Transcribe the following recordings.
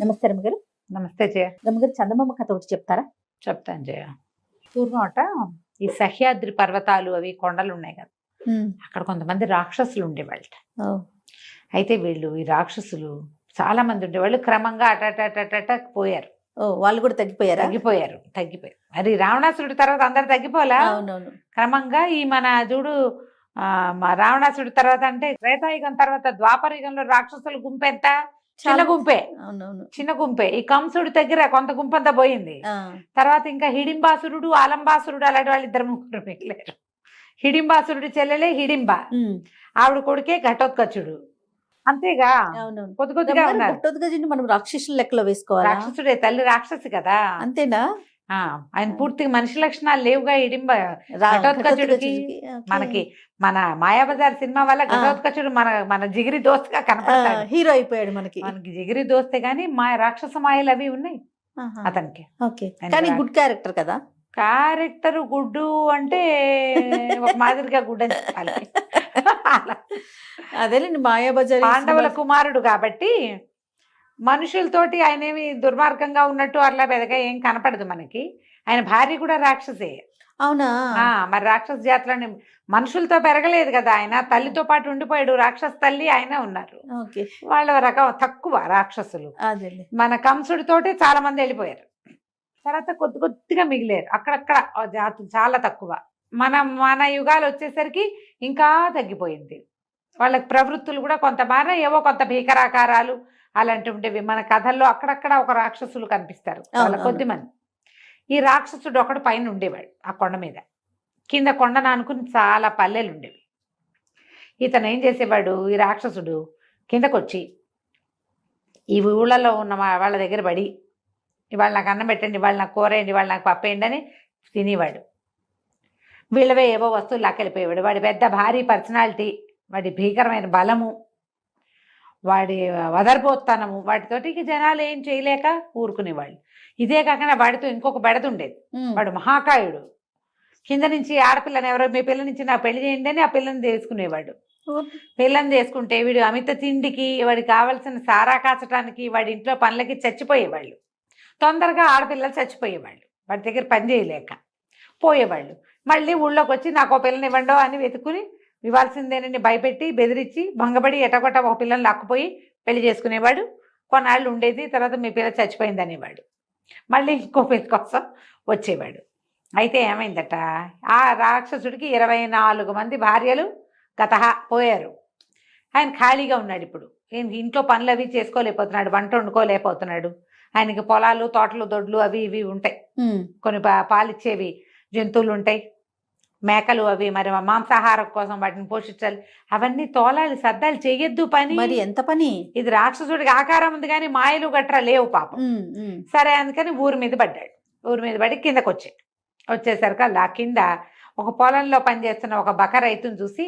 నమస్తే రమ్మగారు. నమస్తే జయ. రమ్మగారు, చందమామ కథ ఒకటి చెప్తారా? చెప్తాను జయ. పూర్వమట ఈ సహ్యాద్రి పర్వతాలు అవి కొండలు ఉన్నాయి కదా, అక్కడ కొంతమంది రాక్షసులు ఉండేవాళ్ళట. అయితే ఈ రాక్షసులు చాలా మంది ఉండేవాళ్ళు. క్రమంగా అటటటట పోయారు. వాళ్ళు కూడా తగ్గిపోయారు. మరి రావణాసురుడి తర్వాత అందరు తగ్గిపోలా. క్రమంగా ఈ మన చూడు రావణాసురుడి తర్వాత అంటే త్రేతాయుగం తర్వాత ద్వాపరయుగంలో రాక్షసుల గుంపు ఎంత చిన్న గుంపే. ఈ కంసుడి దగ్గర కొంత గుంపంతా పోయింది. తర్వాత ఇంకా హిడింబాసురుడు ఆలంబాసురుడు అలాంటి వాళ్ళు ఇద్దరు ముగ్గురు మిగిలేరు. హిడింబాసురుడి చెల్లెలే హిడింబ, ఆవిడ కొడుకే ఘటోత్కచుడు. అంతేగా కొద్ది కొద్దిగా ఉన్నారు. ఘటోత్కచుడిని మనం రాక్షసుల లెక్కలో వేసుకోవాలి. రాక్షసుడే, తల్లి రాక్షసి కదా. అంతేనా? ఆయన పూర్తిగా మనిషి లక్షణాలు లేవుగా. హిడింబ ఘటోత్కచుడికి మనకి మన మాయాబజార్ సినిమా వల్ల ఘటోత్కచుడు మన జిగిరి దోస్తగా కనపడతాడు. హీరో అయిపోయాడు. మనకి జిగిరి దోస్తే గానీ రాక్షస మాయలు అవి ఉన్నాయి అతనికి. కానీ గుడ్ క్యారెక్టర్ కదా. క్యారెక్టర్ గుడ్డు అంటే ఒక మాదిరిగా గుడ్ అని చెప్పాలి. అదేలేండి, మాయాబజార్ పాండవుల కుమారుడు కాబట్టి మనుషులతోటి ఆయన ఏమి దుర్మార్గంగా ఉన్నట్టు అట్లా పెద్దగా ఏం కనపడదు మనకి. ఆయన భార్య కూడా రాక్షసే. అవునా? మరి రాక్షస జాతులని మనుషులతో పెరగలేదు కదా ఆయన. తల్లితో పాటు ఉండిపోయాడు. రాక్షస తల్లి ఆయన ఉన్నారు. వాళ్ళ రకం తక్కువ రాక్షసులు. మన కంసుడితోటి చాలా మంది వెళ్ళిపోయారు. తర్వాత కొద్దిగా మిగిలేరు. అక్కడక్కడ జాతులు చాలా తక్కువ. మన యుగాలు వచ్చేసరికి ఇంకా తగ్గిపోయింది. వాళ్ళకి ప్రవృత్తులు కూడా కొంత మార, ఏవో కొంత భీకరాకారాలు అలాంటివి ఉండేవి. మన కథల్లో అక్కడక్కడ ఒక రాక్షసులు కనిపిస్తారు, వాళ్ళ కొద్ది మంది. ఈ రాక్షసుడు ఒకడు పైన ఉండేవాడు ఆ కొండ మీద. కింద కొండను అనుకుని చాలా పల్లెలు ఉండేవి. ఇతను ఏం చేసేవాడు, ఈ రాక్షసుడు కిందకొచ్చి ఈ ఊళ్ళలో ఉన్న వాళ్ళ దగ్గర పడి, ఇవాళ నాకు అన్నం పెట్టండి, ఇవాళ నాకు కూర వేయండి, ఇవాళ నాకు పప్పు వేయండి అని తినేవాడు. వీళ్ళవే ఏవో వస్తువులు లాక్కెళ్ళిపోయేవాడు. వాడి పెద్ద భారీ పర్సనాలిటీ, వాడి భీకరమైన బలము, వాడి వదరపోతనము, వాటితోటి జనాలు ఏం చేయలేక ఊరుకునేవాళ్ళు. ఇదే కాకుండా వాడితో ఇంకొక బెడద ఉండేది. వాడు మహాకాయుడు. కింద నుంచి ఆడపిల్లని ఎవరో మీ పిల్ల నుంచి నాకు పెళ్లి చేయండి అని ఆ పిల్లని తీసుకునేవాడు. పిల్లని తీసుకుంటే వీడు అమిత తిండికి, వాడికి కావాల్సిన సారా కాచడానికి, వాడి ఇంట్లో పనులకి చచ్చిపోయేవాళ్ళు. తొందరగా ఆడపిల్లలు చచ్చిపోయేవాళ్ళు, వాడి దగ్గర పని చేయలేక పోయేవాళ్ళు. మళ్ళీ ఊళ్ళోకి వచ్చి నాకు ఒక పిల్లని ఇవ్వండో అని వెతుకుని ఇవ్వాల్సిందేనని భయపెట్టి బెదిరించి భంగపడి ఎటగొట్ట ఒక పిల్లని లాక్కుపోయి పెళ్లి చేసుకునేవాడు. కొన్నాళ్ళు ఉండేది. తర్వాత మీ పిల్ల చచ్చిపోయింది అనేవాడు. మళ్ళీ ఇంకో పిల్ల కోసం వచ్చేవాడు. అయితే ఏమైందట, ఆ రాక్షసుడికి 24 మంది భార్యలు పోయారు. ఆయన ఖాళీగా ఉన్నాడు. ఇప్పుడు ఇంట్లో పనులు అవి చేసుకోలేకపోతున్నాడు, వంట వండుకోలేకపోతున్నాడు. ఆయనకి పొలాలు, తోటలు, దొడ్లు అవి ఇవి ఉంటాయి. కొన్ని పాలిచ్చేవి జంతువులు ఉంటాయి, మేకలు అవి. మరి మాంసాహారం కోసం వాటిని పోషించాలి, అవన్నీ తోలాలి, సర్దాలి, చెయ్యొద్దు పని. మరి ఎంత పని ఇది. రాక్షసుడికి ఆకారం ఉంది కానీ మాయలు గట్రా లేవు పాపం. సరే అందుకని ఊరి మీద పడ్డాడు. ఊరి మీద పడి కిందకు వచ్చేసరికి అలా కింద ఒక పొలంలో పనిచేస్తున్న ఒక బక రైతుని చూసి,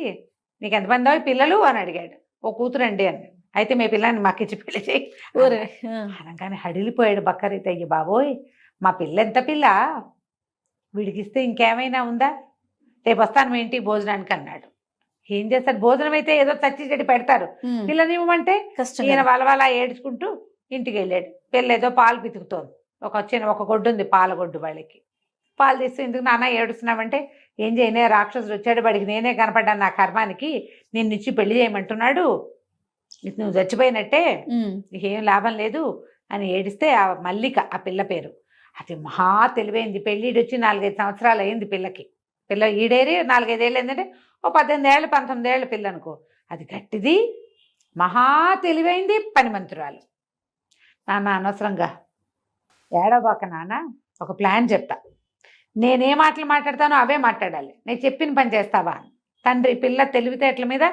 నీకు ఎంతమంది పిల్లలు అని అడిగాడు. ఓ కూతురండి అని. అయితే మీ పిల్లని మాకిచ్చి పెళ్లి చేయి అనగానే హడిలిపోయాడు బక్క రైతు. అయ్యి బాబోయ్, మా పిల్ల ఎంత పిల్ల, వీడికిస్తే ఇంకేమైనా ఉందా, రేపు వస్తాను మీ ఇంటికి భోజనానికి అన్నాడు. ఏం చేస్తాడు, భోజనం అయితే ఏదో చచ్చి చెడి పెడతారు, పిల్లని ఇవ్వమంటే ఈయన వాళ్ళ ఏడ్చుకుంటూ ఇంటికి వెళ్ళాడు. పిల్ల ఏదో పాలు పితుకుతోంది. ఒక గొడ్డు ఉంది, పాలగొడ్డు. వాళ్ళకి పాలు తీస్తూ, ఎందుకు నాన్న ఏడుస్తున్నామంటే, ఏం చేయనే రాక్షసుడు వచ్చాడు, వాడికి నేనే కనపడ్డాను నా కర్మానికి, నిన్ను ఇచ్చి పెళ్లి చేయమంటున్నాడు, నువ్వు చచ్చిపోయినట్టే, ఏం లాభం లేదు అని ఏడిస్తే ఆ మల్లిక ఆ పిల్ల పేరు. అది మహా తెలివైంది. పెళ్ళిడు వచ్చి 4-5 సంవత్సరాలు అయింది పిల్లకి. పిల్ల ఈడేరి 4-5 ఏళ్ళు ఏంటంటే ఓ 18 ఏళ్ళు 19 ఏళ్ళ పిల్ల అనుకో. అది గట్టిది, మహా తెలివైంది, పనిమంతురాలు. నాన్న అనవసరంగా ఏడవబాక నాన్న, ఒక ప్లాన్ చెప్తా, నేనే మాటలు మాట్లాడతానో అవే మాట్లాడాలి, నేను చెప్పిన పని చేస్తావా. తండ్రి పిల్ల తెలివితేటల మీద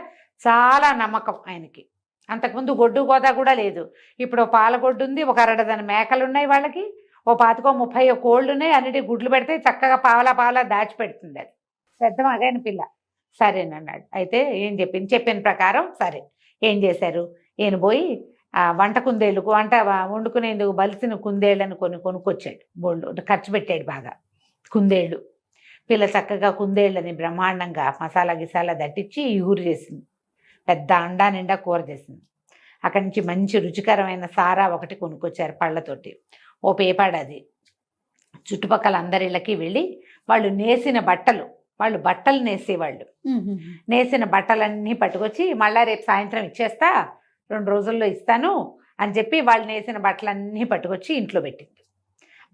చాలా నమ్మకం ఆయనకి. అంతకుముందు గొడ్డు గోదా కూడా లేదు. ఇప్పుడు పాలగొడ్డు ఉంది, ఒక 1/2 మేకలు ఉన్నాయి వాళ్ళకి, ఓ 25-30 కోళ్ళు ఉన్నాయి. అన్నిటి గుడ్లు పెడితే చక్కగా పావలా దాచిపెడుతుంది. అది పెద్ద మగైన పిల్ల. సరేనన్నాడు. అయితే ఏం చెప్పిన ప్రకారం సరే ఏం చేశారు, ఈయన పోయి వంట కుందేళ్ళు, వంట వండుకునేందుకు బలిసిన కుందేళ్ళని కొనుక్కొచ్చాడు. బోళ్ళు ఖర్చు పెట్టాడు బాగా. కుందేళ్ళు పిల్ల చక్కగా కుందేళ్ళని బ్రహ్మాండంగా మసాలా గిసాలా దట్టించి ఊరు చేసింది. పెద్ద అండా నిండా కూర చేసింది. అక్కడి నుంచి మంచి రుచికరమైన సారా ఒకటి కొనుక్కొచ్చారు పళ్ళతోటి. ఓ పేపాడది. చుట్టుపక్కల అందరిళ్ళకి వెళ్ళి వాళ్ళు నేసిన బట్టలు, వాళ్ళు బట్టలు నేసేవాళ్ళు, నేసిన బట్టలన్నీ పట్టుకొచ్చి మళ్ళా రేపు సాయంత్రం ఇచ్చేస్తా, 2 రోజుల్లో ఇస్తాను అని చెప్పి వాళ్ళు నేసిన బట్టలన్నీ పట్టుకొచ్చి ఇంట్లో పెట్టింది.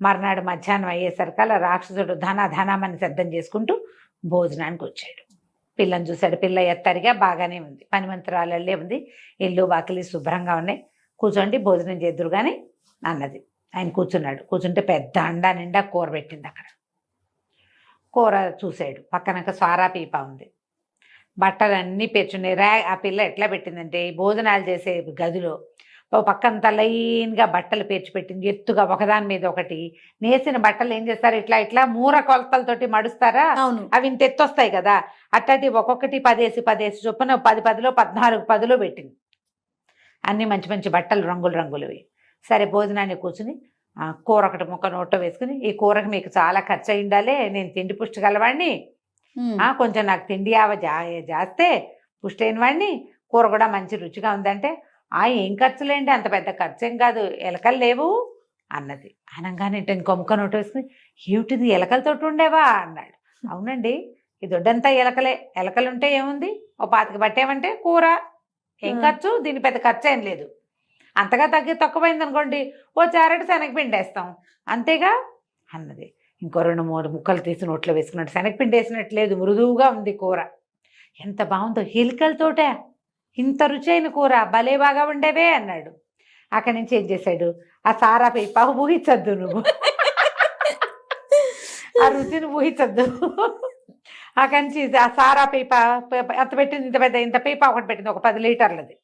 మర్నాడు మధ్యాహ్నం అయ్యేసరికల్లా రాక్షసుడు ధనామని సిద్ధం చేసుకుంటూ భోజనానికి వచ్చాడు. పిల్లని చూశాడు. పిల్ల ఎత్తరిగా బాగానే ఉంది, పనిమంతురాలే ఉంది, ఇల్లు బాకిలి శుభ్రంగా ఉన్నాయి, కూర్చోండి భోజనం చేద్దురు కానీ అన్నది. ఆయన కూర్చున్నాడు. కూర్చుంటే పెద్ద అండా నిండా కూర పెట్టింది. అక్కడ కూర చూశాడు. పక్కన సారా పీప ఉంది, బట్టలన్నీ పెట్టున్నాయి. ఆ పిల్ల ఎట్లా పెట్టిందంటే భోజనాలు చేసే గదిలో ఓ పక్కంతా లైన్గా బట్టలు పేర్చి పెట్టింది, ఎత్తుగా ఒకదాని మీద ఒకటి. నేసిన బట్టలు ఏం చేస్తారు, ఇట్లా ఇట్లా మూర కొలతలతోటి మడుస్తారా, అవి ఇంత ఎత్తొస్తాయి కదా, అట్టటి ఒక్కొక్కటి 10 చొప్పున 10 14 పెట్టింది. అన్నీ మంచి మంచి బట్టలు రంగులువి. సరే భోజనాన్ని కూర్చుని కూర ఒకటి ముక్క నోట్లో వేసుకుని, ఈ కూరకి మీకు చాలా ఖర్చు అయి ఉండాలి, నేను తిండి పుష్టి గలవాడిని, కొంచెం నాకు తిండి జాస్తే పుష్టి అయిన వాడిని, కూర కూడా మంచి రుచిగా ఉందంటే, ఏం ఖర్చులేండి, అంత పెద్ద ఖర్చు ఏం కాదు, ఎలకలు లేవు అన్నది. అనగానే ఇంకో ముక్క నోటు వేసుకుని, ఏమిటిది ఎలకలతోటి ఉండేవా అన్నాడు. అవునండి, ఈ దొడ్డంతా ఎలకలుంటే ఏముంది, ఓ 25 పట్టేమంటే కూర, ఏం ఖర్చు, దీని పెద్ద ఖర్చు ఏం లేదు, అంతగా తక్కువైంది అనుకోండి ఓ చారెడు శనగపిండి వేస్తాం అంతేగా అన్నది. ఇంకో 2-3 ముక్కలు తీసి నోట్లో వేసుకున్నాడు. శనగపిండి వేసినట్లేదు, మృదువుగా ఉంది కూర. ఎంత బాగుందో, ఎలుకలతోటే ఇంత రుచైన కూర, భలే బాగా ఉండేవే అన్నాడు. అక్కడి నుంచి ఏం చేశాడు, ఆ సారా పీప ఊహించద్దు నువ్వు, ఆ రుచిని ఊహించద్దు. అక్కడి నుంచి ఆ సారా పీప ఎంత పెట్టింది, ఇంత పీప ఒకటి పెట్టింది, ఒక 10 లీటర్లది.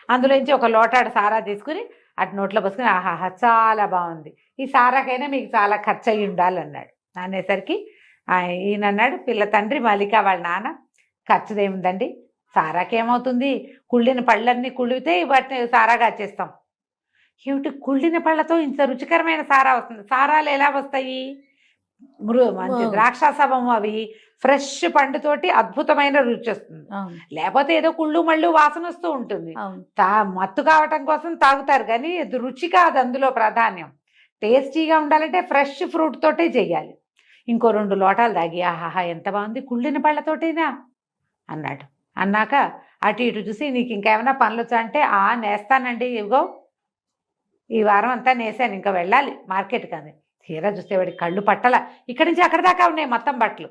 అందులోంచి ఒక లోటాడు సారా తీసుకుని అటు నోట్లో పోసుకుని, ఆహాహా చాలా బాగుంది, ఈ సారాకైనా మీకు చాలా ఖర్చు అయ్యి ఉండాలన్నాడు. అనేసరికి ఈయన అన్నాడు, పిల్ల తండ్రి మల్లిక వాళ్ళ నాన్న, ఖర్చుదేముందండి, సారాకేమవుతుంది, కుళ్ళిన పళ్ళన్నీ కుళ్ళితే వాటిని సారాగా చేస్తాం. ఏమిటి కుళ్ళిన పళ్ళతో ఇంత రుచికరమైన సారా వస్తుంది, సారాలు ఎలా వస్తాయి, మంచి ద్రాక్షాసవము అవి ఫ్రెష్ పండుతోటి అద్భుతమైన రుచి వస్తుంది, లేకపోతే ఏదో కుళ్ళు మళ్ళు వాసన వస్తూ ఉంటుంది. మత్తు కావటం కోసం తాగుతారు కానీ రుచి కాదు అందులో ప్రాధాన్యం. టేస్టీగా ఉండాలంటే ఫ్రెష్ ఫ్రూట్ తోటే చెయ్యాలి. ఇంకో 2 లోటాలు తాగి, ఆహాహా ఎంత బాగుంది, కుళ్ళిన పళ్ళతోటేనా అన్నాడు. అన్నాక అటు ఇటు చూసి, నీకు ఇంకేమైనా పనులు వచ్చా అంటే, నేస్తానండి, ఇగో ఈ వారం అంతా నేసాను, ఇంకా వెళ్ళాలి మార్కెట్ కానీ. తీరా చూస్తే వాడి కళ్ళు పట్టల, ఇక్కడి నుంచి అక్కడ దాకా ఉన్నాయి మొత్తం బట్టలు.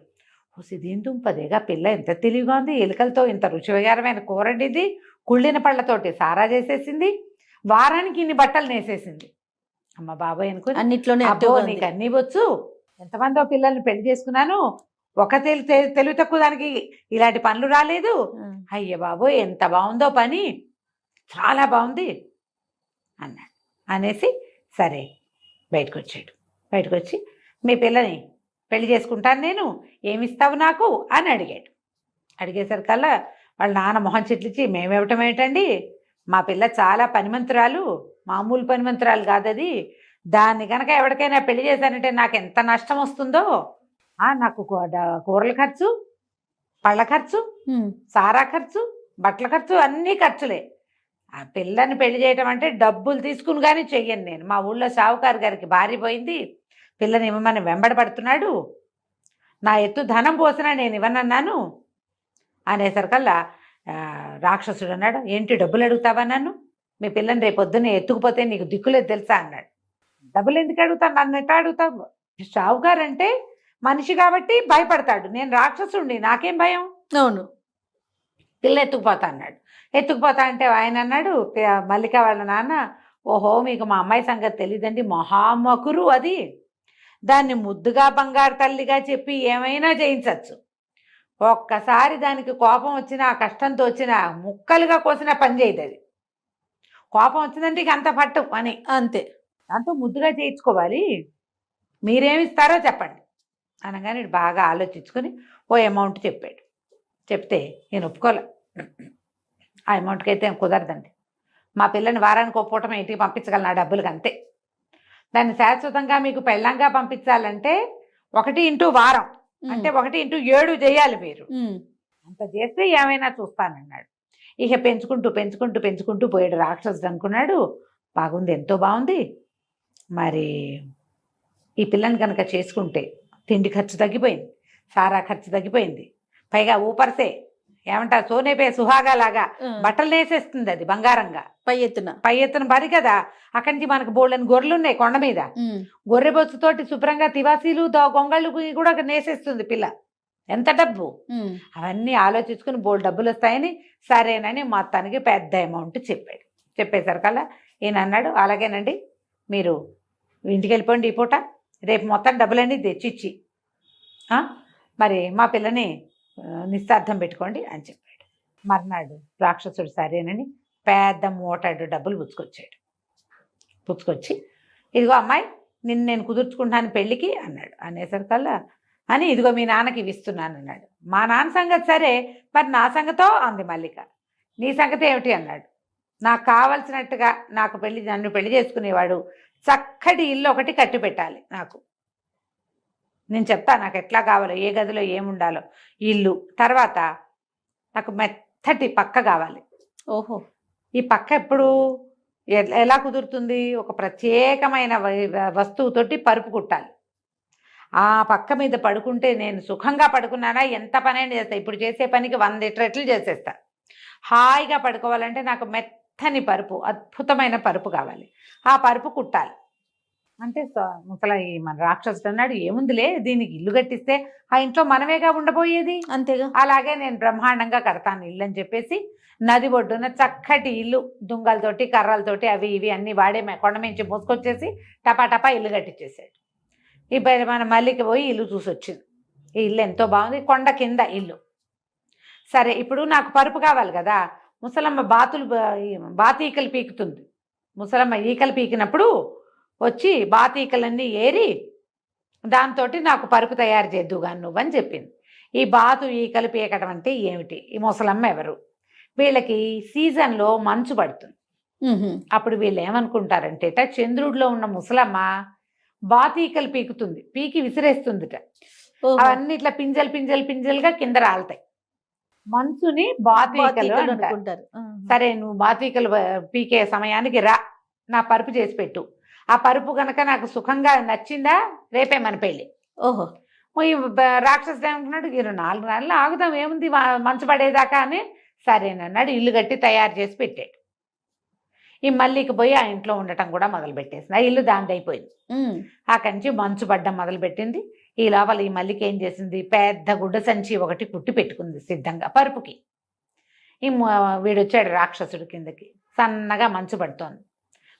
ఇదేం దుంపదేగా, పిల్ల ఎంత తెలివిగా ఉంది, ఎలుకలతో ఇంత రుచికరమైన కూరండిది, కుళ్ళిన పళ్ళతోటి సారా చేసేసింది, వారానికి ఇన్ని బట్టలు నేసేసింది. అమ్మ బాబాయ్ అనుకుని, అన్నిట్లోనే నీకు అన్నీ వచ్చు, ఎంతమందో పిల్లల్ని పెళ్లి చేసుకున్నాను, ఒక తెలివి తక్కువ దానికి ఇలాంటి పనులు రాలేదు, అయ్య బాబోయ్ ఎంత బాగుందో పని, చాలా బాగుంది అన్నాడు. అనేసి సరే బయటకు వచ్చాడు. బయటకు వచ్చి, మీ పిల్లని పెళ్లి చేసుకుంటాను నేను, ఏమిస్తావు నాకు అని అడిగాడు. అడిగేసరికల్లా వాళ్ళ నాన్న మొహం చిట్లిచ్చి, మేమివ్వటం ఏంటండి, మా పిల్ల చాలా పనిమంతురాలు, మామూలు పనిమంతురాలు కాదు అది, దాన్ని కనుక ఎవరికైనా పెళ్లి చేశానంటే నాకు ఎంత నష్టం వస్తుందో, నాకు కూరల ఖర్చు, పళ్ళ ఖర్చు, సారా ఖర్చు, బట్టల ఖర్చు, అన్నీ ఖర్చులే. ఆ పిల్లని పెళ్లి చేయటం అంటే డబ్బులు తీసుకుని కానీ చెయ్యను నేను. మా ఊళ్ళో షావుకారు గారికి భార్య పోయింది, పిల్లని ఇవ్వమని వెంబడబడుతున్నాడు, నా ఎత్తు ధనం పోసినా నేను ఇవ్వనన్నాను అనేసరికల్లా రాక్షసుడు అన్నాడు, ఏంటి డబ్బులు అడుగుతావా నన్ను, మీ పిల్లని రేపొద్దునే ఎత్తుకుపోతే నీకు దిక్కులేదు తెలుసా అన్నాడు. డబ్బులు ఎందుకు అడుగుతాను, నన్ను ఎట్లా అడుగుతావు, షావుకారు అంటే మనిషి కాబట్టి భయపడతాడు, నేను రాక్షసుండి నాకేం భయం, అవును పిల్ల ఎత్తుకుపోతా అన్నాడు. ఎత్తుకుపోతా అంటే ఆయన అన్నాడు, మల్లిక వాళ్ళ నాన్న, ఓహో మీకు మా అమ్మాయి సంగతి తెలియదండి, మహామకురు అది, దాన్ని ముద్దుగా బంగారు తల్లిగా చెప్పి ఏమైనా చేయించవచ్చు, ఒక్కసారి దానికి కోపం వచ్చినా, కష్టంతో వచ్చినా, ముక్కలుగా కోసినా పని చేయదు అది, కోపం వచ్చిందంటే ఇక అంత పట్టు అని, అంతే, దాంతో ముద్దుగా చేయించుకోవాలి, మీరేమిస్తారో చెప్పండి అనగానే బాగా ఆలోచించుకొని ఓ అమౌంట్ చెప్పాడు. చెప్తే నేను ఒప్పుకోలే, ఆ అమౌంట్కి అయితే కుదరదండి, మా పిల్లని వారానికి ఒక పూట ఇంటికి పంపించగలను ఆ డబ్బులకి అంతే, దాన్ని శాశ్వతంగా మీకు పెళ్ళంగా పంపించాలంటే 1 వారం అంటే 1 7 చేయాలి మీరు, అంత చేస్తే ఏమైనా చూస్తానన్నాడు. ఇక పెంచుకుంటూ పెంచుకుంటూ పెంచుకుంటూ పోయాడు. రాక్షసుడు అనుకున్నాడు, బాగుంది, ఎంతో బాగుంది, మరి ఈ పిల్లని కనుక చేసుకుంటే తిండి ఖర్చు తగ్గిపోయింది, సారా ఖర్చు తగ్గిపోయింది, పైగా ఊపర్సే ఏమంటారు సోనేపే సుహాగా లాగా బట్టలు వేసేస్తుంది, అది బంగారంగా పై ఎత్తున పరి కదా. అక్కడి నుంచి మనకు బోళ్ళని గొర్రెలు ఉన్నాయి కొండ మీద, గొర్రె బొచ్చుతోటి శుభ్రంగా తివాసీలు గొంగళ్ళు కూడా అక్కడ నేసేస్తుంది పిల్ల. ఎంత డబ్బు! అవన్నీ ఆలోచించుకుని బోల్డ్ డబ్బులు వస్తాయని సరేనని మొత్తానికి పెద్ద అమౌంట్ చెప్పాడు. చెప్పేసరికల్లా ఈయన అన్నాడు, అలాగేనండి, మీరు ఇంటికి వెళ్ళిపోండి, ఈ పూట రేపు మొత్తం డబ్బులన్నీ తెచ్చిచ్చి మరి మా పిల్లని నిశ్చార్థం పెట్టుకోండి అని చెప్పాడు. మర్నాడు రాక్షసుడు సరేనని పెద్ద మోటాడు డబ్బులు పుచ్చుకొచ్చి ఇదిగో అమ్మాయి, నిన్ను నేను కుదుర్చుకుంటాను పెళ్ళికి అన్నాడు. అనేసరికల్లా అని ఇదిగో మీ నాన్నకి ఇవి ఇస్తున్నాను అన్నాడు. మా నాన్న సంగతి సరే, మరి నా సంగతో అంది మల్లిక. నీ సంగతి ఏమిటి అన్నాడు. నాకు కావలసినట్టుగా నన్ను పెళ్లి చేసుకునేవాడు చక్కటి ఇల్లు ఒకటి కట్టి పెట్టాలి నాకు. నేను చెప్తా నాకు ఎట్లా కావాలో, ఏ గదిలో ఏముండాలో ఇల్లు. తర్వాత నాకు మెత్తటి పక్క కావాలి. ఓహో, ఈ పక్క ఎప్పుడు ఎలా కుదురుతుంది? ఒక ప్రత్యేకమైన వస్తువుతోటి పరుపు కుట్టాలి. ఆ పక్క మీద పడుకుంటే నేను సుఖంగా పడుకున్నానా ఎంత పనైనా చేస్తా. ఇప్పుడు చేసే పనికి 100 రెట్లు చేసేస్తా. హాయిగా పడుకోవాలంటే నాకు మెత్తని పరుపు, అద్భుతమైన పరుపు కావాలి. ఆ పరుపు కుట్టాలి అంటే ముసలా ఈ మన రాక్షసుడు అన్నాడు, ఏముందిలే, దీనికి ఇల్లు కట్టిస్తే ఆ ఇంట్లో మనమేగా ఉండబోయేది, అంతేగా, అలాగే నేను బ్రహ్మాండంగా కడతాను ఇల్లు అని చెప్పేసి నది ఒడ్డున చక్కటి ఇల్లు దుంగలతోటి కర్రలతోటి అవి ఇవి అన్నీ వాడే కొండ మించి మోసుకొచ్చేసి టపా ఇల్లు కట్టించేసాడు. ఈ మన మల్లికి పోయి ఇల్లు చూసి వచ్చింది. ఈ ఇల్లు ఎంతో బాగుంది, కొండ కింద ఇల్లు. సరే, ఇప్పుడు నాకు పరుపు కావాలి కదా. ముసలమ్మ బాతి ఈకలు పీకుతుంది. ముసలమ్మ ఈకలు పీకినప్పుడు వచ్చి బాతి ఈకలన్నీ ఏరి దాంతో నాకు పరుపు తయారు చేద్దుగా నువ్వని చెప్పింది. ఈ బాతు ఈకలు పీకడం అంటే ఏమిటి? ఈ ముసలమ్మ ఎవరు? వీళ్ళకి సీజన్లో మంచు పడుతుంది. అప్పుడు వీళ్ళు ఏమనుకుంటారంటే చంద్రుడిలో ఉన్న ముసలమ్మ బాతీకలు పీకుతుంది, పీకి విసిరేస్తుందిట. అవన్నీ ఇట్లా పింజలుగా కింద రాలుతాయి. మంచుని బాతీకలు అంటారు. సరే, నువ్వు బాతీకలు పీకే సమయానికి రా, నా పరుపు చేసి పెట్టు. ఆ పరుపు కనుక నాకు సుఖంగా నచ్చిందా రేపే మన పెళ్ళి. ఓహో, ఈ రాక్షసుడు ఏమనుకున్నాడు, 4 నెలలు ఆగుదాం, ఏముంది మంచు పడేదాకా అని సరేనన్నాడు. ఇల్లు కట్టి తయారు చేసి పెట్టాడు. ఈ మల్లికి పోయి ఆ ఇంట్లో ఉండటం కూడా మొదలుపెట్టేసింది. ఆ ఇల్లు దాంది అయిపోయింది. అక్కడి నుంచి మంచు పడ్డం మొదలుపెట్టింది. ఈ లోపల ఈ మల్లికి ఏం చేసింది, పెద్ద గుడ్డ సంచి ఒకటి కుట్టి పెట్టుకుంది సిద్ధంగా పరుపుకి. ఈ వీడొచ్చాడు రాక్షసుడు కిందకి. సన్నగా మంచు పడుతోంది,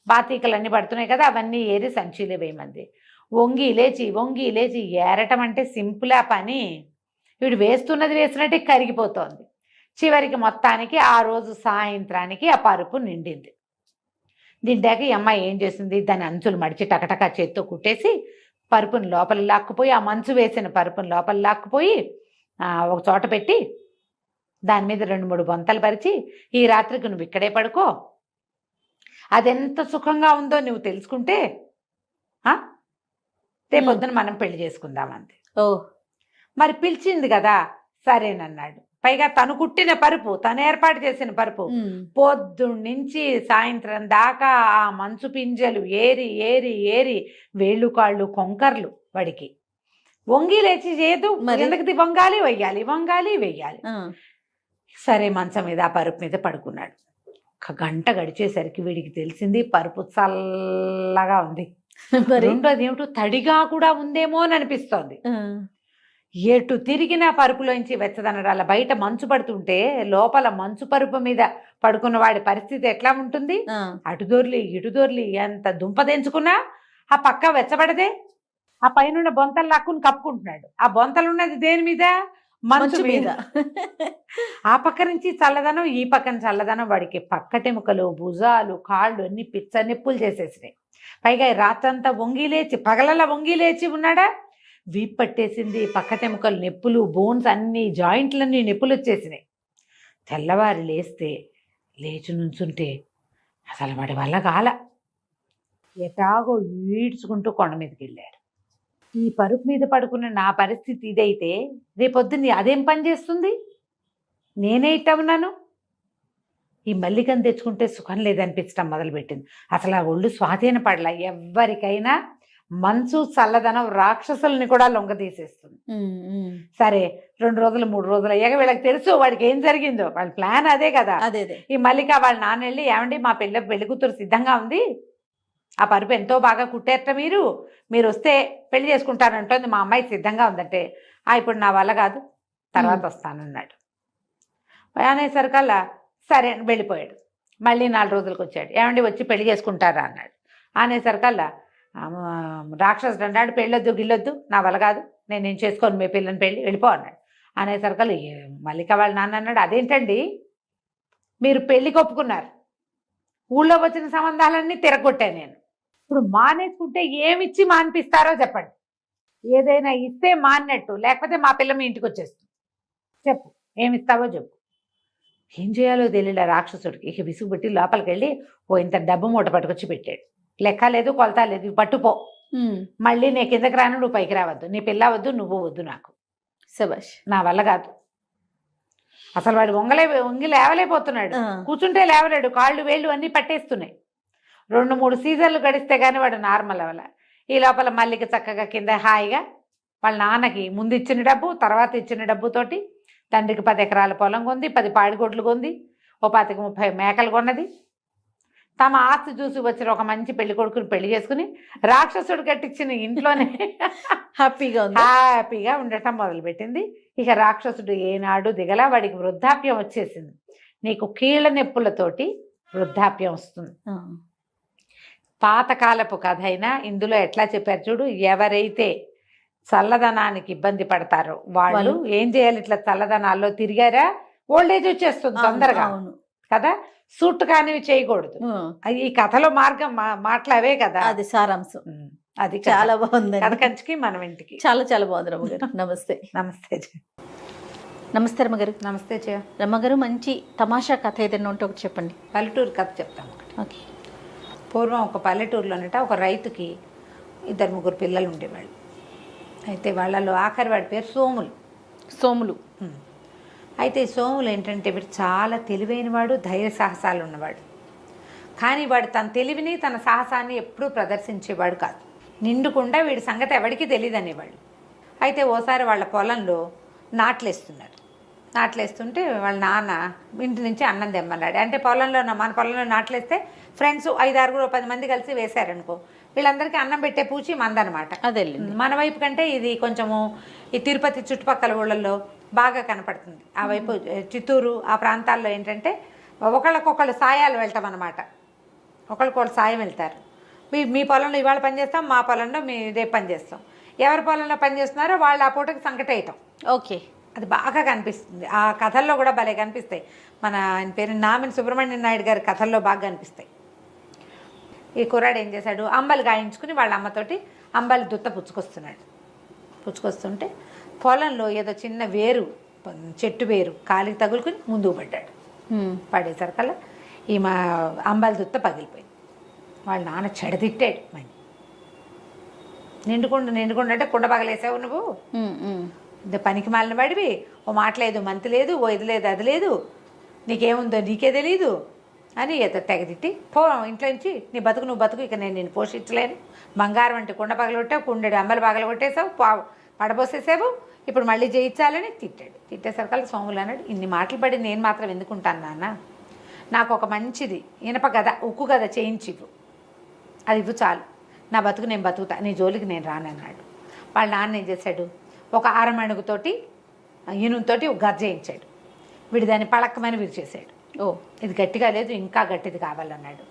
బాతీకలన్నీ పడుతున్నాయి కదా, అవన్నీ ఏరి సంచిలో వేయమంది. వంగి లేచి ఏరటం అంటే సింపుల్ ఆ పని. వీడు వేసినట్టే కరిగిపోతోంది. చివరికి మొత్తానికి ఆ రోజు సాయంత్రానికి ఆ పరుపు నిండింది. దీంటాక ఈ అమ్మాయి ఏం చేసింది, దాని అంచులు మడిచి టకటకా చేత్తో కుట్టేసి పరుపుని లోపల లాక్కుపోయి, ఆ మంచు వేసిన పరుపుని లోపల లాక్కుపోయి ఒక చోట పెట్టి దాని మీద 2-3 బొంతలు పరిచి, ఈ రాత్రికి నువ్వు ఇక్కడే పడుకో, అదెంత సుఖంగా ఉందో నువ్వు తెలుసుకుంటే రేపొద్దున మనం పెళ్లి చేసుకుందామంది. మరి పిలిచింది కదా, సరేనన్నాడు. పైగా తను కుట్టిన పరుపు, తను ఏర్పాటు చేసిన పరుపు పొద్దున్నుంచి సాయంత్రం దాకా ఆ మంచు పింజలు ఏరి వేళ్ళు కాళ్ళు కొంకర్లు వాడికి. వంగి లేచి చేయదు, ఎందుకు వంగాలి వెయ్యాలి. సరే, మంచం మీద ఆ పరుపు మీద పడుకున్నాడు. 1 గంట గడిచేసరికి వీడికి తెలిసింది పరుపు చల్లగా ఉంది. రెండోది ఏమిటో తడిగా కూడా ఉందేమో అని అనిపిస్తోంది. ఎటు తిరిగినా పరుపులోంచి వెచ్చదనరాల. బయట మంచు పడుతుంటే లోపల మంచు పరుపు మీద పడుకున్న వాడి పరిస్థితి ఎట్లా ఉంటుంది? అటు దొర్లి ఎంత దుంపదెంచుకున్నా ఆ పక్క వెచ్చబడదే. ఆ పైన బొంతలు లాక్కుని కప్పుకుంటున్నాడు. ఆ బొంతలున్నది దేని మీద? మంచు మీద. ఆ పక్క నుంచి చల్లదనం, ఈ పక్కన చల్లదనం. వాడికి పక్కటెముకలు, భుజాలు, కాళ్ళు అన్ని పిచ్చ నిప్పులు చేసేసినాయి. పైగా రాత్రంతా పగలలా వంగి లేచి ఉన్నాడా, వీపు పట్టేసింది, పక్కటెముకలు నొప్పులు, బోన్స్ అన్ని జాయింట్లన్నీ నొప్పులు వచ్చేసినాయి. తెల్లవారి లేచి నుంచుంటే అసలు వాడి వల్ల కాల. ఎటాగో ఈడ్చుకుంటూ కొండ మీదకి వెళ్ళాడు. ఈ పరుపు మీద పడుకున్న నా పరిస్థితి ఇదైతే రేపొద్దున్న అదేం పని చేస్తుంది? నేనే ఇట్టవున్నాను. ఈ మల్లికను తెచ్చుకుంటే సుఖం లేదనిపించడం మొదలుపెట్టింది. అసలు ఆ ఒళ్ళు స్వాధీన పడల. ఎవరికైనా మనసు చల్లదనం రాక్షసుల్ని కూడా లొంగదీసేస్తుంది. సరే 2 రోజులు 3 రోజులు అయ్యాక వీళ్ళకి తెలుసు వాడికి ఏం జరిగిందో. వాళ్ళ ప్లాన్ అదే కదా. ఈ మల్లిక వాళ్ళ నాన్న వెళ్ళి, ఏమండి మా పెళ్లి కూతురు సిద్ధంగా ఉంది, ఆ పరుపు ఎంతో బాగా కుట్టేట మీరు వస్తే పెళ్లి చేసుకుంటానంటోంది, మా అమ్మాయి సిద్ధంగా ఉందంటే, ఇప్పుడు నా వల్ల కాదు, తర్వాత వస్తానన్నాడు. అనేసరికల్లా సరే అని వెళ్ళిపోయాడు. మళ్ళీ 4 రోజులకు వచ్చాడు. ఏమండి వచ్చి పెళ్లి చేసుకుంటారా అన్నాడు. అనేసరికల్లా రాక్షసుడు అన్నాడు, పెళ్ళొద్దు గిల్లొద్దు, నా వల్ల కాదు, నేను చేసుకోను మీ పిల్లని పెళ్ళి, వెళ్ళిపో అన్నాడు. అనేసరికల్లా మల్లిక వాళ్ళ నాన్న అన్నాడు, అదేంటండి మీరు పెళ్లికి ఒప్పుకున్నారు, ఊళ్ళో వచ్చిన సంబంధాలన్నీ తిరగొట్టాను నేను, ఇప్పుడు మానేసుకుంటే ఏమిచ్చి మానిపిస్తారో చెప్పండి, ఏదైనా ఇస్తే మాన్నట్టు, లేకపోతే మా పిల్ల మీ ఇంటికి వచ్చేస్తుంది, చెప్పు ఏమిస్తావో చెప్పు. ఏం చేయాలో తెలియలే రాక్షసుడికి. ఇక విసుగు పెట్టి లోపలికి వెళ్ళి ఇంత డబ్బు మూట పట్టుకొచ్చి పెట్టాడు. లెక్క లేదు కొలత లేదు, పట్టుపో, మళ్ళీ నీ కిందకి రాను, నువ్వు పైకి రావద్దు, నీ పిల్ల వద్దు, నువ్వు వద్దు, నాకు శభాష్, నా వల్ల కాదు. అసలు వాడు వంగి లేవలేకపోతున్నాడు, కూర్చుంటే లేవలేడు, కాళ్ళు వేళ్ళు అన్నీ పట్టేస్తున్నాయి. 2-3 సీజన్లు గడిస్తే కానీ వాడు నార్మల్ అవ్వాల. ఈ లోపల మల్లికి చక్కగా కింద హాయిగా వాళ్ళ నాన్నకి ముందు ఇచ్చిన డబ్బు, తర్వాత ఇచ్చిన డబ్బుతోటి తండ్రికి 10 ఎకరాల పొలం కొంది, 10 పాడిగొడ్లు కొంది, 25-30 మేకలు కొన్నది. తమ ఆస్తి చూసి వచ్చిన ఒక మంచి పెళ్లి కొడుకుని పెళ్లి చేసుకుని రాక్షసుడు కట్టించిన ఇంట్లోనే హ్యాపీగా ఉండటం మొదలుపెట్టింది. ఇక రాక్షసుడు ఏనాడు దిగలా. వాడికి వృద్ధాప్యం వచ్చేసింది. నీకు కీళ్ళ నొప్పులతోటి వృద్ధాప్యం వస్తుంది. పాతకాలపు కథ అయినా ఇందులో ఎట్లా చెప్పారు చూడు, ఎవరైతే చల్లదనానికి ఇబ్బంది పడతారో వాళ్ళు ఏం చేయాలి, ఇట్లా చల్లదనాల్లో తిరిగారా ఓల్డేజ్ వచ్చేస్తుంది తొందరగా కదా, సూట్ కానివి చేయకూడదు. ఈ కథలో మార్గం మాటలు అవే కదా, అది సారాంశం. అది చాలా బాగుంది. కథ కంచికి మనం ఇంటికి. చాలా చాలా బాగుంది రమ్మగారు. నమస్తే. నమస్తే నమస్తే రమ్మగారు. నమస్తే రమ్మగారు. మంచి తమాషా కథ ఏదైనా ఉంటే ఒకటి చెప్పండి. పల్లెటూరు కథ చెప్తాం ఒకటి. ఓకే. పూర్వం ఒక పల్లెటూరులోనట ఒక రైతుకి 2-3 పిల్లలు ఉండేవాళ్ళు. అయితే వాళ్ళలో ఆఖరి వాడి పేరు సోములు. అయితే సోములు ఏంటంటే వీడు చాలా తెలివైనవాడు, ధైర్య సాహసాలు ఉన్నవాడు. కానీ వాడు తన తెలివిని తన సాహసాన్ని ఎప్పుడూ ప్రదర్శించేవాడు కాదు. నిండుకుండా వీడి సంగతి ఎవరికి తెలియదు అనేవాళ్ళు. అయితే ఓసారి వాళ్ళ పొలంలో నాట్లేస్తుంటే వాళ్ళ నాన్న ఇంటి నుంచి అన్నం తెమ్మన్నాడు. అంటే మన పొలంలో నాట్లేస్తే ఫ్రెండ్స్ 5-6 మంది కలిసి వేశారనుకో, వీళ్ళందరికీ అన్నం పెట్టే పూచి మందనమాట. అదే మన వైపు కంటే ఇది కొంచెము ఈ తిరుపతి చుట్టుపక్కల ఊళ్ళల్లో బాగా కనపడుతుంది. ఆ వైపు చిత్తూరు ఆ ప్రాంతాల్లో ఏంటంటే ఒకళ్ళకొకళ్ళు సాయాలు వెళ్తాం అన్నమాట. ఒకళ్ళకొకళ్ళు సాయం వెళ్తారు. మీ పొలంలో ఇవాళ పనిచేస్తాం, మా పొలంలో రేపు పనిచేస్తాం. ఎవరి పొలంలో పనిచేస్తున్నారో వాళ్ళు ఆ పూటకి సంకటేయటం. ఓకే. అది బాగా కనిపిస్తుంది. ఆ కథల్లో కూడా భలే కనిపిస్తాయి. ఆయన పేరు నామిని సుబ్రహ్మణ్యం నాయుడు గారి కథల్లో బాగా కనిపిస్తాయి. ఈ కుర్రాడు ఏం చేశాడు, అంబలు గాయించుకుని వాళ్ళ అమ్మతోటి అంబలి దుత్త పుచ్చుకొస్తుంటే పొలంలో ఏదో చిన్న చెట్టు వేరు కాలికి తగులుకుని ముందుకు పడ్డాడు. పడేసరికల్లా మా అంబలి దుత్త పగిలిపోయింది. వాళ్ళ నాన్న చెడదిట్టాడు. మరి నిండుకుండా అంటే కుండ పగలేసావు నువ్వు, పనికి మాలిన వాడివి, ఓ మాట లేదు మంతి లేదు, ఓ ఇది లేదు అది లేదు, నీకేముందో నీకే తెలీదు అని తెగదిట్టి, ఇంట్లో నుంచి నీ బతుకు నువ్వు బతుకు, ఇక నేను పోషించలేను, బంగారం అంటే కుండ పగలగొట్టావు, కుండెడు అంబలు పగలగొట్టేసావు, పడబోసేసావు, ఇప్పుడు మళ్ళీ జయించాలని తిట్టాడు. తిట్టేసరికల్లా సోములు అన్నాడు, ఇన్ని మాటలు పడి నేను మాత్రం ఎందుకుంటాను నాన్న, నాకు ఒక మంచిది ఇనప గద ఉక్కు గద చేయించివు, అది ఇవ్వు చాలు, నా బతుకు నేను బతుకుతా, నీ జోలికి నేను రానన్నాడు. వాళ్ళ నాన్న ఏం చేశాడు, ఒక అరమణుగుతోటి ఇనుముతోటి ఒక గద చేయించాడు. వీడు దాన్ని పళక్కమని విరిచేశాడు. ఇది గట్టిగా లేదు, ఇంకా గట్టిది కావాలన్నాడు.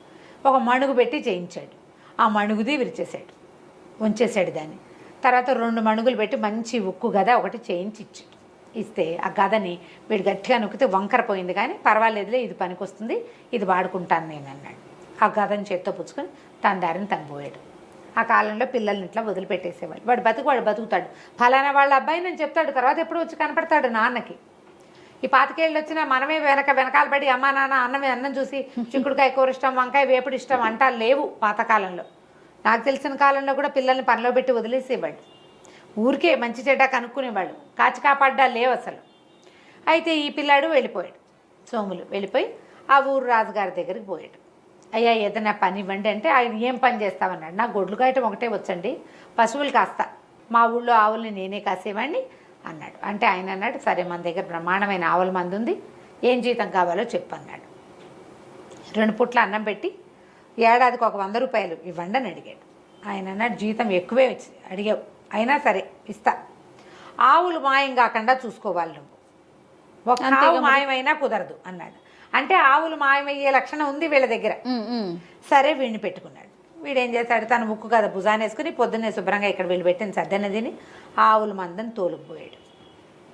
ఒక మణుగు పెట్టి చేయించాడు. ఆ మణుగుది విరిచేశాడు, ఉంచేశాడు దాన్ని. తర్వాత 2 మణుగులు పెట్టి మంచి ఉక్కు గద ఒకటి చేయించి ఇస్తే ఆ గదని వీడు గట్టిగా నొక్కితే వంకర పోయింది, కానీ పర్వాలేదులే ఇది పనికొస్తుంది, ఇది వాడుకుంటాను నేను అన్నాడు. ఆ గదని చేత్తో పుచ్చుకొని తన దారిని తను పోయాడు. ఆ కాలంలో పిల్లల్ని ఇట్లా వదిలిపెట్టేసేవాడు. వాడు బతుకుతాడు, ఫలానా వాళ్ళ అబ్బాయి నేను చెప్తాడు, తర్వాత ఎప్పుడు వచ్చి కనపడతాడు నాన్నకి. ఈ 25 ఏళ్ళు వచ్చినా మనమే వెనకాల పడి అమ్మా నాన్న అన్నం చూసి చిక్కుడుకాయ కూర ఇష్టం, వంకాయ వేపుడు ఇష్టం అంటా లేవు పాతకాలంలో. నాకు తెలిసిన కాలంలో కూడా పిల్లల్ని పనిలో పెట్టి వదిలేసేవాడు, ఊరికే మంచి చెడ్డ కనుక్కునేవాడు, కాచి కాపాడ్డా లేవు అసలు. అయితే ఈ పిల్లాడు వెళ్ళిపోయాడు, సోములు వెళ్ళిపోయి ఆ ఊరు రాజుగారి దగ్గరికి పోయాడు. అయ్యా ఏదైనా పని ఇవ్వండి అంటే ఆయన ఏం పని చేస్తామన్నాడు. నాకు గొడ్లు కాయటం ఒకటే వచ్చండి, పశువులు కాస్తా, మా ఊళ్ళో ఆవుల్ని నేనే కాసేవాడిని అన్నాడు. అంటే ఆయన అన్నాడు, సరే మన దగ్గర బ్రహ్మాండమైన ఆవుల మంది ఉంది, ఏం జీతం కావాలో చెప్పు అన్నాడు. 2 పూట్ల అన్నం పెట్టి ఏడాదికి ఒక 100 రూపాయలు ఇవ్వండి అని అడిగాడు. ఆయన అన్నాడు, జీతం ఎక్కువే వచ్చి అడిగావు, అయినా సరే ఇస్తా, ఆవులు మాయం కాకుండా చూసుకోవాలి నువ్వు, ఒక ఆవు మాయమైనా కుదరదు అన్నాడు. అంటే ఆవులు మాయమయ్యే లక్షణం ఉంది వీళ్ళ దగ్గర. సరే వీడిని పెట్టుకున్నాడు. వీడేం చేశాడు, తన ముక్కు కదా భుజాన్ని వేసుకుని పొద్దున్నే శుభ్రంగా ఇక్కడ వీళ్ళు పెట్టిన సద్దన తిని ఆవుల మందని తోలుకుపోయాడు.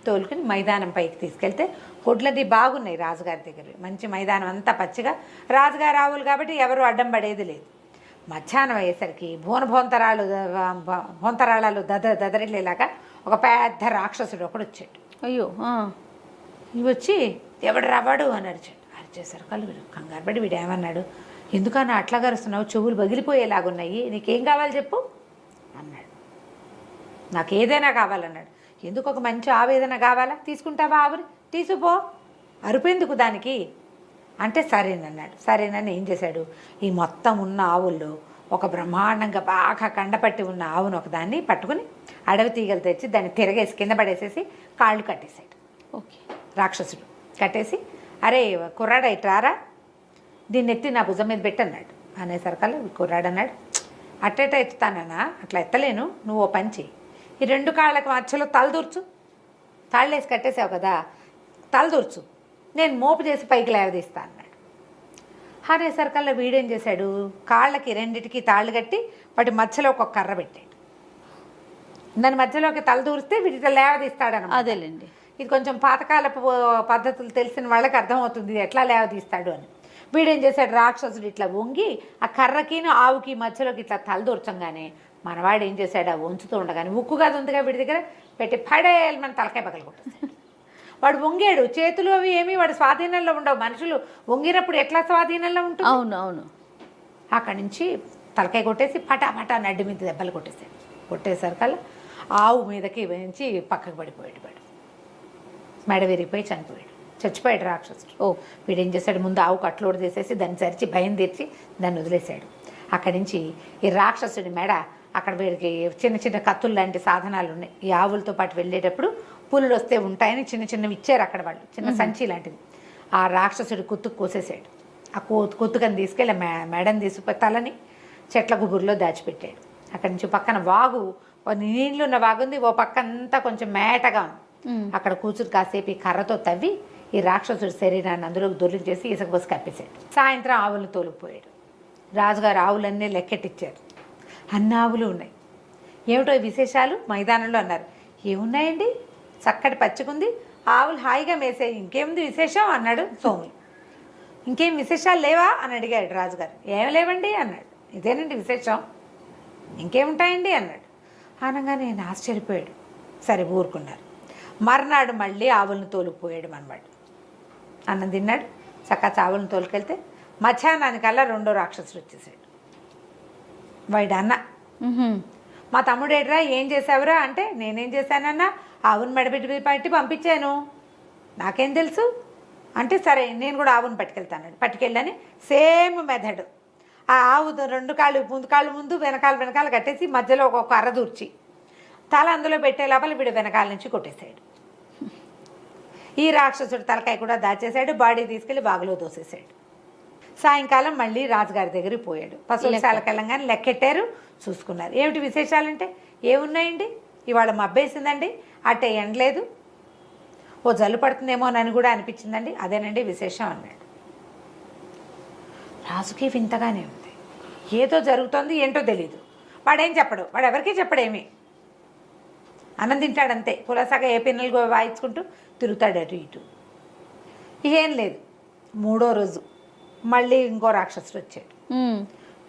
తోలుకుని మైదానం పైకి తీసుకెళ్తే కొడ్లది బాగున్నాయి రాజుగారి దగ్గర, మంచి మైదానం అంతా పచ్చిగా, రాజుగారి ఆవులు కాబట్టి ఎవరు అడ్డం పడేది లేదు. మధ్యాహ్నం అయ్యేసరికి భోంతరాళాలు దదరిల్లేలాగా ఒక పెద్ద రాక్షసుడు ఒకడు వచ్చాడు. అయ్యో, ఇవి వచ్చి ఎవడు రావాడు అని అరిచేశారు. కళ్ళు కంగారు పడి వీడు ఏమన్నాడు, ఎందుకన్నా అట్లా గరుస్తున్నావు, చెవులు పగిలిపోయేలాగున్నాయి, నీకేం కావాలి చెప్పు అన్నాడు. నాకు ఏదైనా కావాలన్నాడు. ఎందుకు, ఒక మంచి ఆవు ఏదైనా కావాలా, తీసుకుంటావా ఆవుని, తీసుకుపో, అరుపెందుకు దానికి అంటే సరేనన్నాడు. సరేనని ఏం చేశాడు, ఈ మొత్తం ఉన్న ఆవుల్లో ఒక బ్రహ్మాండంగా బాగా కండపట్టి ఉన్న ఆవును ఒకదాన్ని పట్టుకుని అడవి తీగలు తెచ్చి దాన్ని తిరగేసి కింద పడేసేసి కాళ్ళు కట్టేశాడు. ఓకే, రాక్షసుడు కట్టేసి, అరే కుర్రాడు ఇట్రారా, దీన్ని ఎత్తి నా భుజం మీద పెట్టన్నాడు. అనేసరికల్లా కుర్రాడు అన్నాడు, అట్టేట ఎత్తుతానన్నా, అట్లా ఎత్తలేను, నువ్వు ఓ పంచి ఈ 2 కాళ్ళకి మధ్యలో తలదూర్చు, తాళ్ళేసి కట్టేసావు కదా, తలదూర్చు, నేను మోపు చేసి పైకి లేవదీస్తా అన్నాడు. అనేసరికల్లా వీడేం చేశాడు, కాళ్ళకి 2టికి తాళ్ళు కట్టి వాటి మధ్యలో ఒక కర్ర పెట్టాడు. దాని మధ్యలోకి తలదూరిస్తే వీటితో లేవదీస్తాడని. అదేలేండి, ఇది కొంచెం పాతకాలపు పద్ధతులు తెలిసిన వాళ్ళకి అర్థమవుతుంది ఎట్లా లేవదీస్తాడు అని. వీడేం చేశాడు, రాక్షసుడు ఇట్లా వంగి ఆ కర్రకిను ఆవుకి మధ్యలోకి ఇట్లా తలదూర్చంగానే మనవాడు ఏం చేశాడు, ఆ వంచుతూ ఉండగానే ఉక్కు కాదు ఉందిగా వీడి దగ్గర పెట్టి పడేయాలి, మన తలకాయ పగలు కొట్టేశాడు. వాడు వంగాడు, చేతులు అవి ఏమి వాడు స్వాధీనంలో ఉండవు, మనుషులు వంగినప్పుడు ఎట్లా స్వాధీనంలో ఉంటుంది. అవును అవును. అక్కడి నుంచి తలకాయ కొట్టేసి పటా నడ్డి మీద దెబ్బలు కొట్టేశాడు. కొట్టేసరికల్లా ఆవు మీదకి వేయించి పక్కకు పడిపోయాడు. వాడు మెడ విరిగిపోయి చచ్చిపోయాడు రాక్షసుడు. వీడేం చేశాడు, ముందు ఆవు కట్లోడు తీసేసి దాన్ని చరిచి భయం తీర్చి దాన్ని వదిలేశాడు. అక్కడి నుంచి ఈ రాక్షసుడి మెడ, అక్కడ వీడికి చిన్న కత్తులు లాంటి సాధనాలు ఉన్నాయి, ఈ ఆవులతో పాటు వెళ్ళేటప్పుడు పులులు వస్తే ఉంటాయని చిన్నవి ఇచ్చారు అక్కడ వాళ్ళు, చిన్న సంచి లాంటిది. ఆ రాక్షసుడి కుత్తుకు కోసేసాడు. ఆ కుత్తుకని తీసుకెళ్ళి మెడని తీసుకుపోయి తలని చెట్ల గుబురులో దాచిపెట్టాడు. అక్కడి నుంచి పక్కన వాగు, నీళ్ళున్న వాగుంది, ఓ పక్కంతా కొంచెం మేటగా ఉంది. అక్కడ కూర్చుని కాసేపు ఈ కర్రతో తవ్వి ఈ రాక్షసుడి శరీరాన్ని అందులోకి దొర్లించేసి ఇసుక పోసి కప్పేశాడు. సాయంత్రం ఆవులు తోలుకుపోయాడు. రాజుగారు ఆవులన్నీ లెక్కెట్టిచ్చారు. అన్ని ఆవులు ఉన్నాయి. ఏమిటో విశేషాలు మైదానంలో అన్నారు. ఏమున్నాయండి, చక్కటి పచ్చికుంది, ఆవులు హాయిగా మేసాయి, ఇంకేముంది విశేషం అన్నాడు సోములు. ఇంకేం విశేషాలు లేవా అని అడిగాడు రాజుగారు. ఏం లేవండి అన్నాడు. ఇదేనండి విశేషం, ఇంకేముంటాయండి అన్నాడు. అనగానే నేను ఆశ్చర్యపోయాడు. సరే ఊరుకున్నారు. మర్నాడు మళ్ళీ ఆవులను తోలుకుపోయాడు మనవాడు. అన్నం తిన్నాడు, చక్కగా ఆవులను తోలుకెళ్తే మధ్యాహ్నానికల్లా 2వ రాక్షసుడు వచ్చేసాడు. వాడు అన్న, మా తమ్ముడేట్రా ఏం చేసావురా అంటే, నేనేం చేశానన్నా, ఆవును మెడబెట్టి పట్టి పంపించాను, నాకేం తెలుసు అంటే, సరే నేను కూడా ఆవును పట్టుకెళ్తాను. పట్టుకెళ్ళని సేమ్ మెథడ్, ఆ ఆవు 2 కాళ్ళు ముందు వెనకాల కట్టేసి మధ్యలో ఒక కర్ర దూర్చి తల అందులో పెట్టే లోపల వీడు వెనకాల నుంచి కొట్టేశాడు. ఈ రాక్షసుడు తలకాయ కూడా దాచేశాడు, బాడీ తీసుకెళ్ళి బాగులో దోసేశాడు. సాయంకాలం మళ్ళీ రాజుగారి దగ్గరికి పోయాడు. పశువుల శాలకెళ్ళంగానే లెక్కెట్టారు, చూసుకున్నారు. ఏమిటి విశేషాలంటే, ఏమున్నాయండి, ఇవాళ మబ్బేసిందండి, అట్టే ఎండలేదు, ఓ జల్లు పడుతుందేమోనని కూడా అనిపించిందండి, అదేనండి విశేషం అన్నాడు. రాజుకి వింతగానే ఉంది, ఏదో జరుగుతోంది, ఏంటో తెలీదు. వాడేం చెప్పడు, వాడు ఎవరికీ చెప్పడేమి, అన్నం తింటాడంతే, కులాసాగా ఏ పిన్నలు వాయించుకుంటూ తిరుగుతాడు అటు ఇటు. ఏం లేదు. 3వ రోజు మళ్ళీ ఇంకో రాక్షసుడు వచ్చాడు.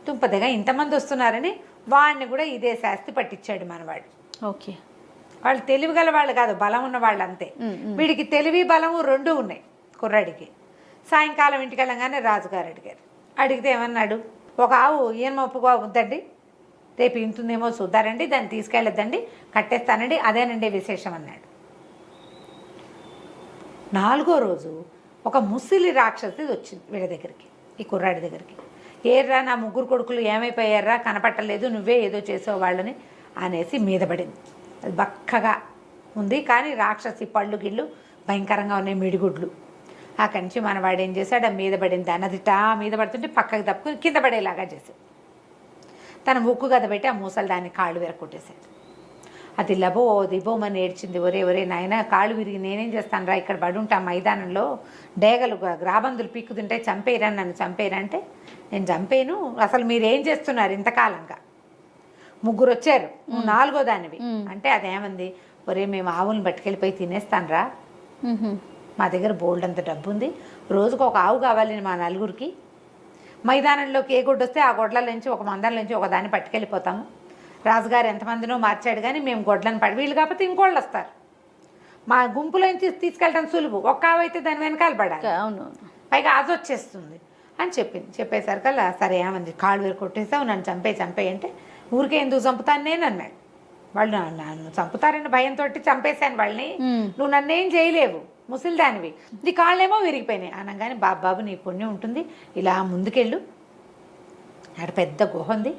తుంపదగా ఇంతమంది వస్తున్నారని వాడిని కూడా ఇదే శాస్తి పట్టించాడు మనవాడు. ఓకే, వాళ్ళు తెలివి గల వాళ్ళు కాదు, బలం ఉన్న వాళ్ళు అంతే. వీడికి తెలివి బలము 2 ఉన్నాయి కుర్రాడికి. సాయంకాలం ఇంటికి వెళ్ళగానే రాజుగారు అడిగితే ఏమన్నాడు, ఒక ఆవు ఈయన ఒప్పుగా ఉందండి, రేపు ఇంతుందేమో చూద్దారండి, దాన్ని తీసుకెళ్ళొద్దండి, కట్టేస్తానండి, అదేనండి విశేషం అన్నాడు. 4వ రోజు ఒక ముసిలి రాక్షసి వచ్చింది వీళ్ళ దగ్గరికి, ఈ కుర్రాడి దగ్గరికి. ఏర్రా నా ముగ్గురు కొడుకులు ఏమైపోయారా, కనపట్టలేదు, నువ్వే ఏదో చేసావు వాళ్ళని అనేసి మీద పడింది. అది బక్కగా ఉంది కానీ రాక్షసి పళ్ళు గిళ్ళు భయంకరంగా ఉన్నాయి, మిడిగుడ్లు. అక్కడి నుంచి మనవాడు ఏం చేశాడు, ఆ మీద పడింది దాన్ని అదిటా మీద పడుతుంటే పక్కకి తప్పుకుని కింద పడేలాగా చేశాడు. తన ముక్కు గద పెట్టి ఆ మూసలు దాన్ని కాళ్ళు విరగొట్టేశాడు. అది లబో దిబోమని ఏడ్చింది. ఒరే నాయన కాళ్ళు విరిగి నేనేం చేస్తాను రా, ఇక్కడ పడుంటా మైదానంలో డేగలు గ్రాబందులు పీక్కుతుంటే చంపేయరా, నన్ను చంపేయరా అంటే నేను చంపేను, అసలు మీరు ఏం చేస్తున్నారు ఇంతకాలంగా, ముగ్గురు వచ్చారు, నువ్వు నాలుగో దానివి అంటే అదేమంది, ఒరే మేము ఆవులను పట్టుకెళ్ళిపోయి తినేస్తాను రా, మా దగ్గర బోల్డ్ అంత డబ్బు ఉంది, రోజుకు ఒక ఆవు కావాలి మా నలుగురికి, మైదానంలోకి ఏ గొడ్డు వస్తే ఆ గొడ్ల నుంచి ఒక మందల నుంచి ఒక దాన్ని పట్టుకెళ్ళిపోతాము, రాజుగారు ఎంతమందినో మార్చాడు కానీ మేము గొడ్లను పడి, వీళ్ళు కాకపోతే ఇంకోళ్ళు వస్తారు, మా గుంపులోంచి తీసుకెళ్ళడం సులువు, ఒక్క ఆవు అయితే దాని వెనకాల పడాలి, అవును, పైగా అది వచ్చేస్తుంది అని చెప్పింది. చెప్పేసరికల్లా సరే ఏమంది, కాళ్ళు వేరు కొట్టేసావు, నన్ను చంపేయి అంటే ఊరికే ఎందుకు చంపుతాను నేను అన్నాడు. వాళ్ళు నన్ను చంపుతారని భయంతో చంపేశాను వాళ్ళని, నువ్వు నన్నేం చేయలేవు, ముసలిదానివి, నీ కాళ్ళేమో విరిగిపోయినాయి అనగానే బాబు నీ పుణ్యం ఉంటుంది, ఇలా ముందుకెళ్ళు, అక్కడ పెద్ద గుహ ఉంది,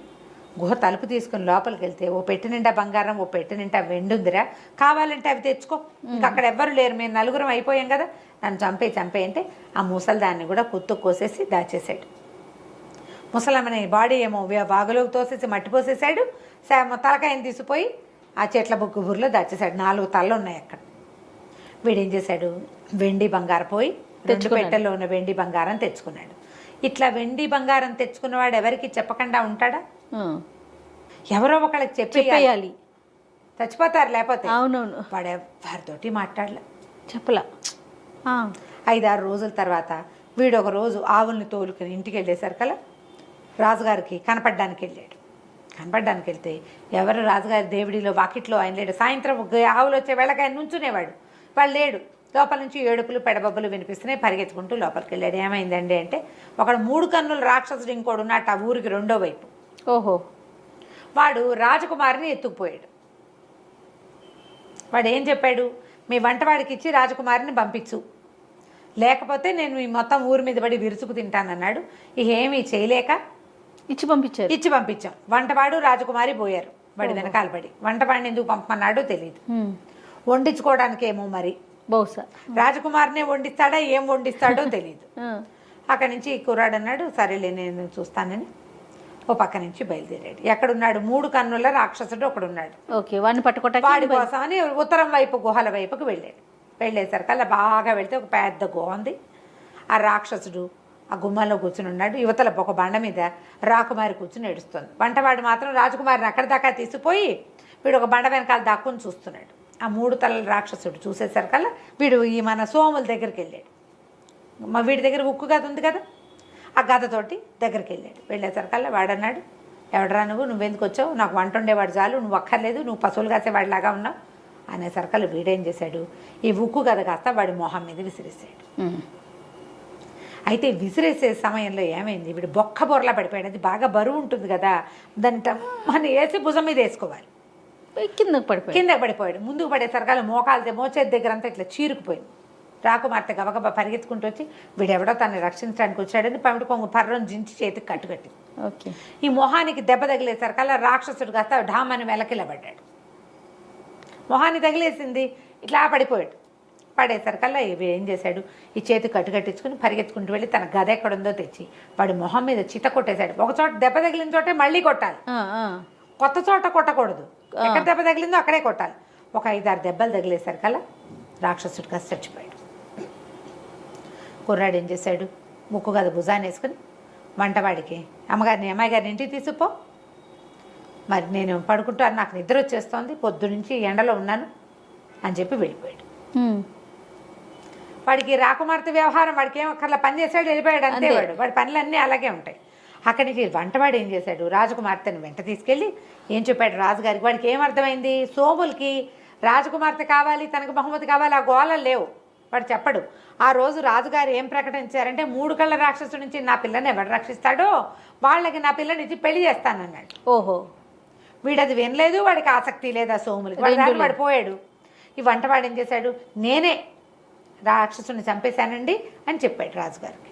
గుహ తలుపు తీసుకుని లోపలికి వెళ్తే ఓ పెట్టె నిండా బంగారం, ఓ పెట్టె నిండా వెండి ఉందిరా, కావాలంటే అవి తెచ్చుకో, ఇంకా అక్కడ ఎవ్వరు లేరు, మేము నలుగురం అయిపోయాం కదా, నన్ను చంపే అంటే ఆ ముసలిదాన్ని కూడా కుత్తు కోసేసి దాచేసాడు. ముసలమ్మని బాడీ ఏమో బాగులోకి తోసేసి మట్టి పోసేసాడు, తలకాయని తీసిపోయి ఆ చెట్ల బుర్రలో దాచేశాడు. 4 తలలు ఉన్నాయి అక్కడ. వీడేం చేశాడు, వెండి బంగారం పోయి 2 పెట్టెల్లో ఉన్న వెండి బంగారం తెచ్చుకున్నాడు. ఇట్లా వెండి బంగారం తెచ్చుకున్నవాడు ఎవరికి చెప్పకుండా ఉంటాడా, ఎవరో ఒకళ్ళకి చెప్పేయాలి, చచ్చిపోతారు లేకపోతే. అవునవును, వాడు ఎవరితోటి మాట్లాడలే, చెప్పలా. 5-6 రోజుల తర్వాత వీడు ఒక రోజు ఆవుల్ని తోలుకుని ఇంటికి వెళ్ళేసరికల్లా రాజుగారికి కనపడడానికి వెళ్ళాడు. కనపడడానికి వెళ్తే ఎవరు రాజుగారి దేవుడిలో వాకిట్లో ఆయన లేడు. సాయంత్రం ఆవులు వచ్చే వేళకి ఆయన నుంచునేవాడు, వాళ్ళు లేడు. లోపల నుంచి ఏడుపులు పెడబబ్బులు వినిపిస్తున్నాయి, పరిగెత్తుకుంటూ లోపలికి వెళ్ళాడు. ఏమైందండి అంటే ఒకడు 3 కన్నుల రాక్షసుడు ఇంకోడు ఉన్నట్టు ఆ ఊరికి రెండో వైపు. ఓహో, వాడు రాజకుమారిని ఎత్తుకుపోయాడు. వాడు ఏం చెప్పాడు, మీ వంటవాడికి ఇచ్చి రాజకుమారిని పంపించు, లేకపోతే నేను ఈ మొత్తం ఊరి మీద పడి విరుచుకు తింటానన్నాడు. ఏమీ చేయలేక ఇచ్చి పంపించాం. వంటవాడు రాజకుమారి పోయారు వాడి వెనకాల పడి. వంటవాడిని ఎందుకు పంపమన్నాడో తెలియదు, వండించుకోవడానికేమో మరి బహుశా రాజకుమారినే వండిస్తాడా ఏం వండిస్తాడో తెలియదు. అక్కడి నుంచి కుర్రాడు అన్నాడు సరేలే నేను చూస్తానని ఓ పక్క నుంచి బయలుదేరాడు. ఎక్కడున్నాడు, 3 కన్నుల రాక్షసుడు ఒకడున్నాడు. వాడి కోసం అని ఉత్తరం వైపు గుహల వైపుకు వెళ్ళాడు. వెళ్ళేసరికల్లా బాగా వెళ్తే ఒక పెద్ద గుహ ఉంది. ఆ రాక్షసుడు ఆ గుమ్మలో కూర్చుని ఉన్నాడు. యువతల ఒక బండ మీద రాకుమారి కూర్చుని ఏడుస్తుంది. వంటవాడు మాత్రం రాజకుమారిని అక్కడి దాకా తీసిపోయి వీడు ఒక బండ వెనకాల దాక్కుని చూస్తున్నాడు. ఆ 3 తలల రాక్షసుడు చూసేసరికల్లా వీడు ఈ మన సోముల దగ్గరికి వెళ్ళాడు. వీడి దగ్గర ఉక్కు గద ఉంది కదా, ఆ గదతోటి దగ్గరికి వెళ్ళాడు. వెళ్ళేసరికల్లా వాడన్నాడు, ఎవడరా నువ్వెందుకు వచ్చావు, నాకు వంట ఉండేవాడు చాలు, నువ్వు అక్కర్లేదు, నువ్వు పశువులు కాసేవాడిలాగా ఉన్నావు అనేసరికల్లా వీడేం చేశాడు, ఈ ఉక్కు గద కాస్త వాడి మొహం మీద విసిరేసాడు. అయితే విసిరేసే సమయంలో ఏమైంది, వీడు బొక్క బొరలా పడిపోయాడు. అది బాగా బరువు ఉంటుంది కదా, దాన్ని మన వేసి భుజం మీద వేసుకోవాలి. కిందకి పడిపోయాడు. ముందుకు పడేసరికల్లా మోచేతి దగ్గర అంతా ఇట్లా చీరుకుపోయింది. రాకుమార్తె గబగబా పరిగెత్తుకుంటూ వచ్చి వీడెవడో తనని రక్షించడానికి వచ్చాడని పమిడి కొంగు పర్రం జించి చేతికి కట్టుకట్టింది. ఓకే, ఈ మొహానికి దెబ్బ తగిలేసరికల్లా రాక్షసుడు కాస్త ఢామని వెలకిలబడ్డాడు. మొహాన్ని తగిలేసింది, ఇట్లా పడిపోయాడు. పడేసరికల్లా ఏం చేశాడు, ఈ చేతి కట్టుకట్టించుకుని పరిగెత్తుకుంటూ వెళ్ళి తన గద ఎక్కడుందో తెచ్చి వాడి మొహం మీద చిత కొట్టేశాడు. ఒక చోట దెబ్బ తగిలిన చోటే మళ్ళీ కొట్టాలి, కొత్త చోట కొట్టకూడదు. ఎక్కడ దెబ్బ తగిలిందో అక్కడే కొట్టాలి. ఒక 5-6 దెబ్బలు తగిలేసరికల్లా రాక్షసుడు కాస్త చచ్చిపోయాడు. కుర్రాడు ఏం చేశాడు, ముక్కు గద భుజాన్ని వేసుకుని వంటవాడికి అమ్మాయి గారిని ఇంటికి తీసుకుపో, మరి నేను పడుకుంటాను, నాకు నిద్ర వచ్చేస్తోంది, పొద్దునుంచి ఎండలో ఉన్నాను అని చెప్పి వెళ్ళిపోయాడు. వాడికి రాకుమార్తె వ్యవహారం వాడికి ఏం అక్కర్లా, పని చేసాడు వెళ్ళిపోయాడు అంతే. వాడి పనులన్నీ అలాగే ఉంటాయి. అక్కడి నుంచి వంటవాడు ఏం చేశాడు, రాజకుమార్తెను వెంట తీసుకెళ్ళి ఏం చెప్పాడు రాజుగారికి. వాడికి ఏమర్థమైంది, సోములకి రాజకుమార్తె కావాలి, తనకు బహుమతి కావాలి, ఆ గోళలు లేవు. వాడు చెప్పడు. ఆ రోజు రాజుగారు ఏం ప్రకటించారంటే 3 కళ్ళ రాక్షసుడి నుంచి నా పిల్లని ఎవడు రక్షిస్తాడో వాళ్ళకి నా పిల్లని ఇచ్చి పెళ్లి చేస్తానన్నాడు. ఓహో, వీడది వినలేదు, వాడికి ఆసక్తి లేదు ఆ సోములకి. వాడు పోయాడు. ఈ వంటవాడు ఏం చేశాడు, నేనే రాక్షసుని చంపేశానండి అని చెప్పాడు రాజుగారికి.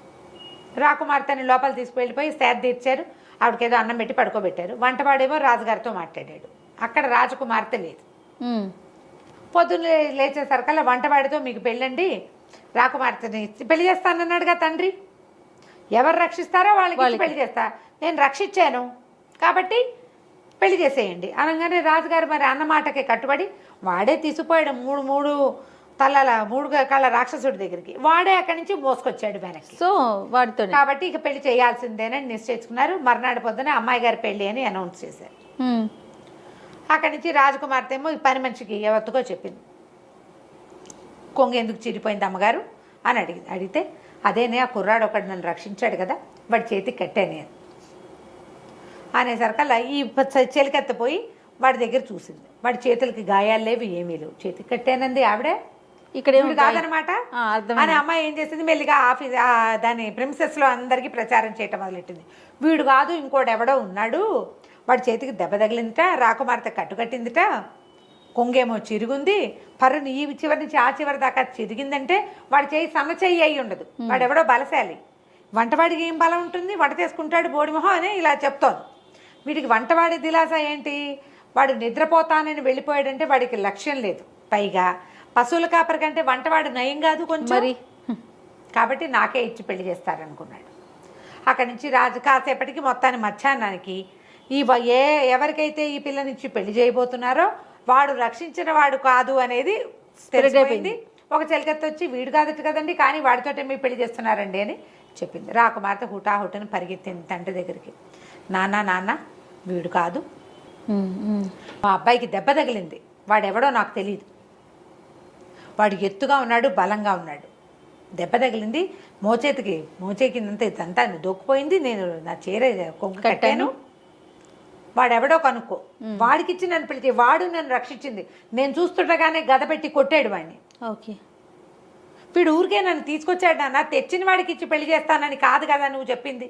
రాకుమార్తెని లోపల తీసుకువెళ్ళిపోయి సేద తీర్చారు. ఆవిడకేదో అన్నం పెట్టి పడుకోబెట్టారు. వంటవాడేమో రాజుగారితో మాట్లాడాడు. అక్కడ రాజకుమార్తె లేదు. పొద్దున్న లేచేసరికల్లా వంటవాడితో మీకు పెళ్ళండి, రాకుమార్తెని పెళ్లి చేస్తానన్నాడుగా తండ్రి, ఎవరు రక్షిస్తారో వాళ్ళకి పెళ్లి చేస్తా, నేను రక్షించాను కాబట్టి పెళ్లి చేసేయండి అనగానే రాజుగారు మరి అన్నమాటకి కట్టుబడి వాడే తీసుకుపోయాడు మూడు కళ్ళ రాక్షసుడి దగ్గరికి. వాడే అక్కడి నుంచి మోసుకొచ్చాడు వెనక్కి. సో వాడితో కాబట్టి ఇక పెళ్లి చేయాల్సిందేనని నిశ్చయించుకున్నారు. మర్నాడు పొద్దున అమ్మాయి గారి పెళ్లి అని అనౌన్స్ చేశారు. అక్కడి నుంచి రాజకుమార్తె ఏమో ఈ పని మనిషికి ఎవరికో చెప్పింది, కొంగు ఎందుకు చిరిపోయింది అమ్మగారు అని అడిగితే అదేనే ఆ కుర్రాడు ఒకడు నన్ను రక్షించాడు కదా, వాడి చేతికి కట్టానే అనేసరికల్లా ఈ చెలికెత్తపోయి వాడి దగ్గర చూసింది. వాడి చేతులకి గాయాలు లేవు, ఏమీ లేవు, చేతికి కట్టానంది ఆవిడే, ఇక్కడ కాదనమాట అని అమ్మాయి ఏం చేసింది, మెల్లిగా ఆఫీస్ దాని ప్రిన్సెస్లో అందరికీ ప్రచారం చేయటం మొదలెట్టింది. వీడు కాదు ఇంకోటి ఎవడో ఉన్నాడు, వాడి చేతికి దెబ్బ తగిలిందిట, రాకుమార్తె కట్టుకట్టిందిట, కొంగేమో చిరుగుంది, పర్రుని ఈ చివరి నుంచి ఆ చివరి దాకా చిరిగిందంటే వాడి చేయి సన్నచెయ్యి అయి ఉండదు, వాడెవడో బలశాలి, వంటవాడికి ఏం బలం ఉంటుంది, వంట చేసుకుంటాడు బోడిమొహం అని ఇలా చెప్తోంది. వీడికి వంటవాడి దిలాస ఏంటి, వాడు నిద్రపోతానని వెళ్ళిపోయాడంటే వాడికి లక్ష్యం లేదు, పైగా పశువుల కాపరి కంటే వంటవాడు నయం కాదు కొంచెం, కాబట్టి నాకే ఇచ్చి పెళ్లి చేస్తారనుకున్నాడు. అక్కడి నుంచి రాజు కాసేపటికి మొత్తాన్ని మధ్యాహ్నానికి ఎవరికైతే ఈ పిల్లనిచ్చి పెళ్లి చేయబోతున్నారో వాడు రక్షించిన వాడు కాదు అనేది తెలిసిపోయింది. ఒక చెలికత్తి వచ్చి వీడు కాదట కదండి, కానీ వాడితోటే మీ పెళ్లి చేస్తున్నారండి అని చెప్పింది. రాకుమార్తె హుటాహుటని పరిగెత్తింది తండ్రి దగ్గరికి. నాన్న వీడు కాదు, మా అబ్బాయికి దెబ్బ తగిలింది, వాడెవడో నాకు తెలియదు, వాడు ఎత్తుగా ఉన్నాడు, బలంగా ఉన్నాడు, దెబ్బ తగిలింది, మోచేకిందంతా ఇదంతా దొక్కుపోయింది, నేను నా చీర కొంగు కట్టాను, వాడెవడో కనుక్కో, వాడికిచ్చి నన్ను పిలిచి వాడు నన్ను రక్షించింది, నేను చూస్తుండగానే గద పెట్టి కొట్టాడు వాడిని. ఓకే, వీడు ఊరికే నన్ను తీసుకొచ్చాడు నాన్న, తెచ్చిన వాడికి ఇచ్చి పెళ్లి చేస్తానని కాదు కదా నువ్వు చెప్పింది.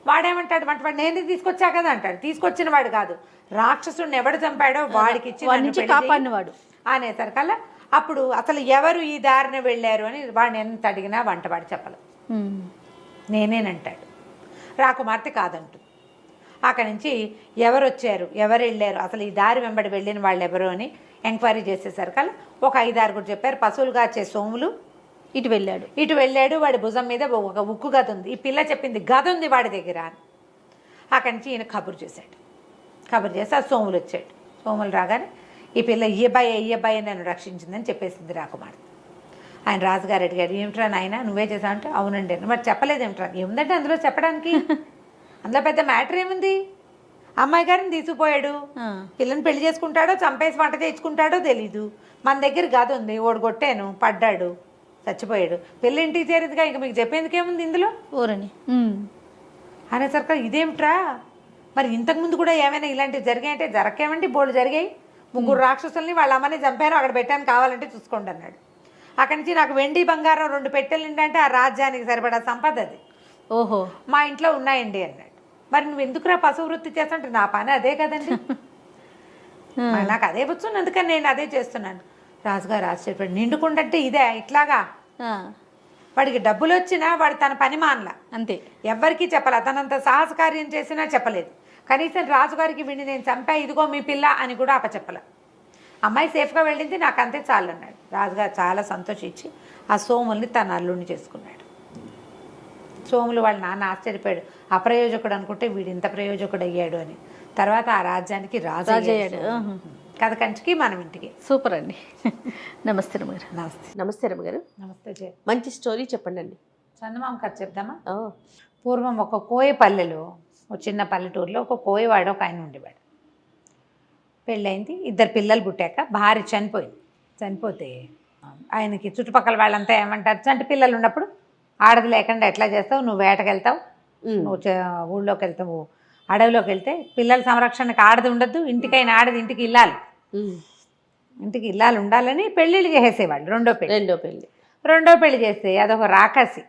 వాడేమంటాడు, వాడు నేనే తీసుకొచ్చా కదా అంటాడు, తీసుకొచ్చిన వాడు కాదు, రాక్షసుడిని ఎవడు చంపాడో వాడికి ఇచ్చి కాపాడినవాడు అనేసరికల్లా అప్పుడు అసలు ఎవరు ఈ దారిన వెళ్ళారు అని వాడిని ఎంత అడిగినా వంటవాడు చెప్పలేదు, నేనేనంటాడు. రాకుమార్తె కాదంటుంది. అక్కడి నుంచి ఎవరు వచ్చారు ఎవరు వెళ్ళారు అసలు ఈ దారి వెంబడి వెళ్ళిన వాళ్ళు ఎవరు అని ఎంక్వైరీ చేసేసరికల్లా ఒక 5-6 చెప్పారు. పశువులు కాచే సోములు ఇటు వెళ్ళాడు, వాడి భుజం మీద ఒక ఉక్కు గద ఉంది, ఈ పిల్ల చెప్పింది గద ఉంది వాడి దగ్గర అని. అక్కడి నుంచి ఈయన కబురు చేసి ఆ సోములు వచ్చాడు. సోములు రాగానే ఈ పిల్ల ఈ అబ్బాయి నన్ను రక్షించిందని చెప్పేసింది రాకుమార్తె. ఆయన రాజుగారు అడిగాడు, ఏమిట్రా నాయన నువ్వే చేసావంటే అవునండి అని. మరి చెప్పలేదు ఏమిట్రా, ఏముందంటే అందులో చెప్పడానికి, అందులో పెద్ద మ్యాటర్ ఏముంది, అమ్మాయి గారిని తీసుకుపోయాడు, పిల్లని పెళ్లి చేసుకుంటాడో చంపేసి వంట చేయించుకుంటాడో తెలీదు, మన దగ్గర గద ఉంది, ఓడగొట్టాను పడ్డాడు చచ్చిపోయాడు, పెళ్ళి ఇంటికి చేరేదిగా, ఇంకా మీకు చెప్పేందుకేముంది ఇందులో ఊరని అనేసరికి ఇదేమిట్రా, మరి ఇంతకుముందు కూడా ఏమైనా ఇలాంటివి జరిగాయంటే జరగకేమండి, బోర్డు జరిగాయి, 3 రాక్షసుల్ని వాళ్ళ అమ్మని చంపారు, అక్కడ పెట్టాను కావాలంటే చూసుకోండి అన్నాడు. అక్కడి నుంచి నాకు వెండి బంగారం 2 పెట్టెలు ఏంటంటే ఆ రాజ్యానికి సరిపడా సంపద అది, ఓహో మా ఇంట్లో ఉన్నాయండి అన్నాడు. మరి నువ్వు ఎందుకురా పశు వృత్తి చేస్తుంటే, నా పని అదే కదండి, నాకు అదే వచ్చు, అందుకని నేను అదే చేస్తున్నాను. రాజుగారు ఆశ్చర్యపడి, నిండుకుండంటే ఇదే ఇట్లాగా, వాడికి డబ్బులు వచ్చినా వాడు తన పని మానలా అంతే, ఎవ్వరికీ చెప్పాల, తనంత సాహస కార్యం చేసినా చెప్పలేదు, కనీసం రాజుగారికి వీడిని నేను చంపా ఇదిగో మీ పిల్ల అని కూడా అప్పచెప్పల. అమ్మాయి సేఫ్గా వెళ్ళింది, నాకు అంతే చాలు అన్నాడు. రాజుగారు చాలా సంతోషించి ఆ సోముల్ని తన అల్లుడిని చేసుకున్నాడు. సోములు వాళ్ళ నాన్న ఆశ్చర్యపోయాడు, అప్రయోజకుడు అనుకుంటే వీడు ఇంత ప్రయోజకుడు అయ్యాడు అని. తర్వాత ఆ రాజ్యానికి రాజు అయ్యాడు. కథ కంచికి మనం ఇంటికి. సూపర్ అండి. నమస్తే రమ్మగారు. నమస్తే రమ్మగారు. నమస్తే. మంచి స్టోరీ చెప్పండి అండి. చందమామ కథ చెప్దామా? పూర్వం ఒక కోయ పల్లెలో, ఒక చిన్న పల్లెటూరులో ఒక కోయవాడు ఒక ఆయన ఉండేవాడు. పెళ్ళయింది, 2 పిల్లలు పుట్టాక భార్య చనిపోతే ఆయనకి చుట్టుపక్కల వాళ్ళంతా ఏమంటారు, చంటి పిల్లలు ఉన్నప్పుడు ఆడది లేకుండా ఎట్లా చేస్తావు, నువ్వు వేటకెళ్తావు, నువ్వు ఊళ్ళోకి వెళ్తావు, అడవిలోకి వెళ్తే పిల్లల సంరక్షణకు ఆడది ఉండద్దు, ఇంటికైనా ఆడది ఇంటికి ఇల్లాలు ఉండాలని పెళ్ళిళ్ళు చేసేవాళ్ళు. రెండో పెళ్లి చేస్తే అదొక రాకాసి,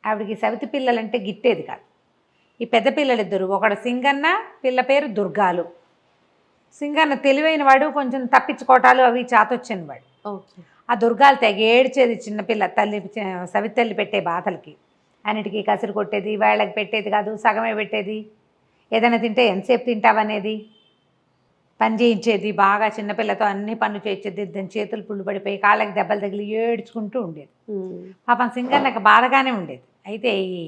ఆవిడికి సవితి పిల్లలంటే గిట్టేది కాదు. ఈ పెద్ద పిల్లలిద్దరు, ఒకడు సింగన్న, పిల్ల పేరు దుర్గాలు. సింగన్న తెలివైన వాడు, కొంచెం తప్పించుకోవటాలు అవి చాతొచ్చిన వాడు. ఆ దుర్గాలు తెగ ఏడ్చేది చిన్నపిల్ల తల్లి సవితల్లి పెట్టే బాధలకి. అన్నిటికీ కసిరి కొట్టేది, వేళ్ళకి పెట్టేది కాదు, సగమే పెట్టేది. ఏదైనా తింటే ఎంతసేపు తింటావనేది, పని చేయించేది బాగా. చిన్నపిల్లతో అన్ని పనులు చేయించేది. దాని చేతులు పుళ్ళు పడిపోయి కాళ్ళకి దెబ్బలు తగిలి ఏడ్చుకుంటూ ఉండేది. పాపం సింగన్నకు బాధగానే ఉండేది. అయితే ఈ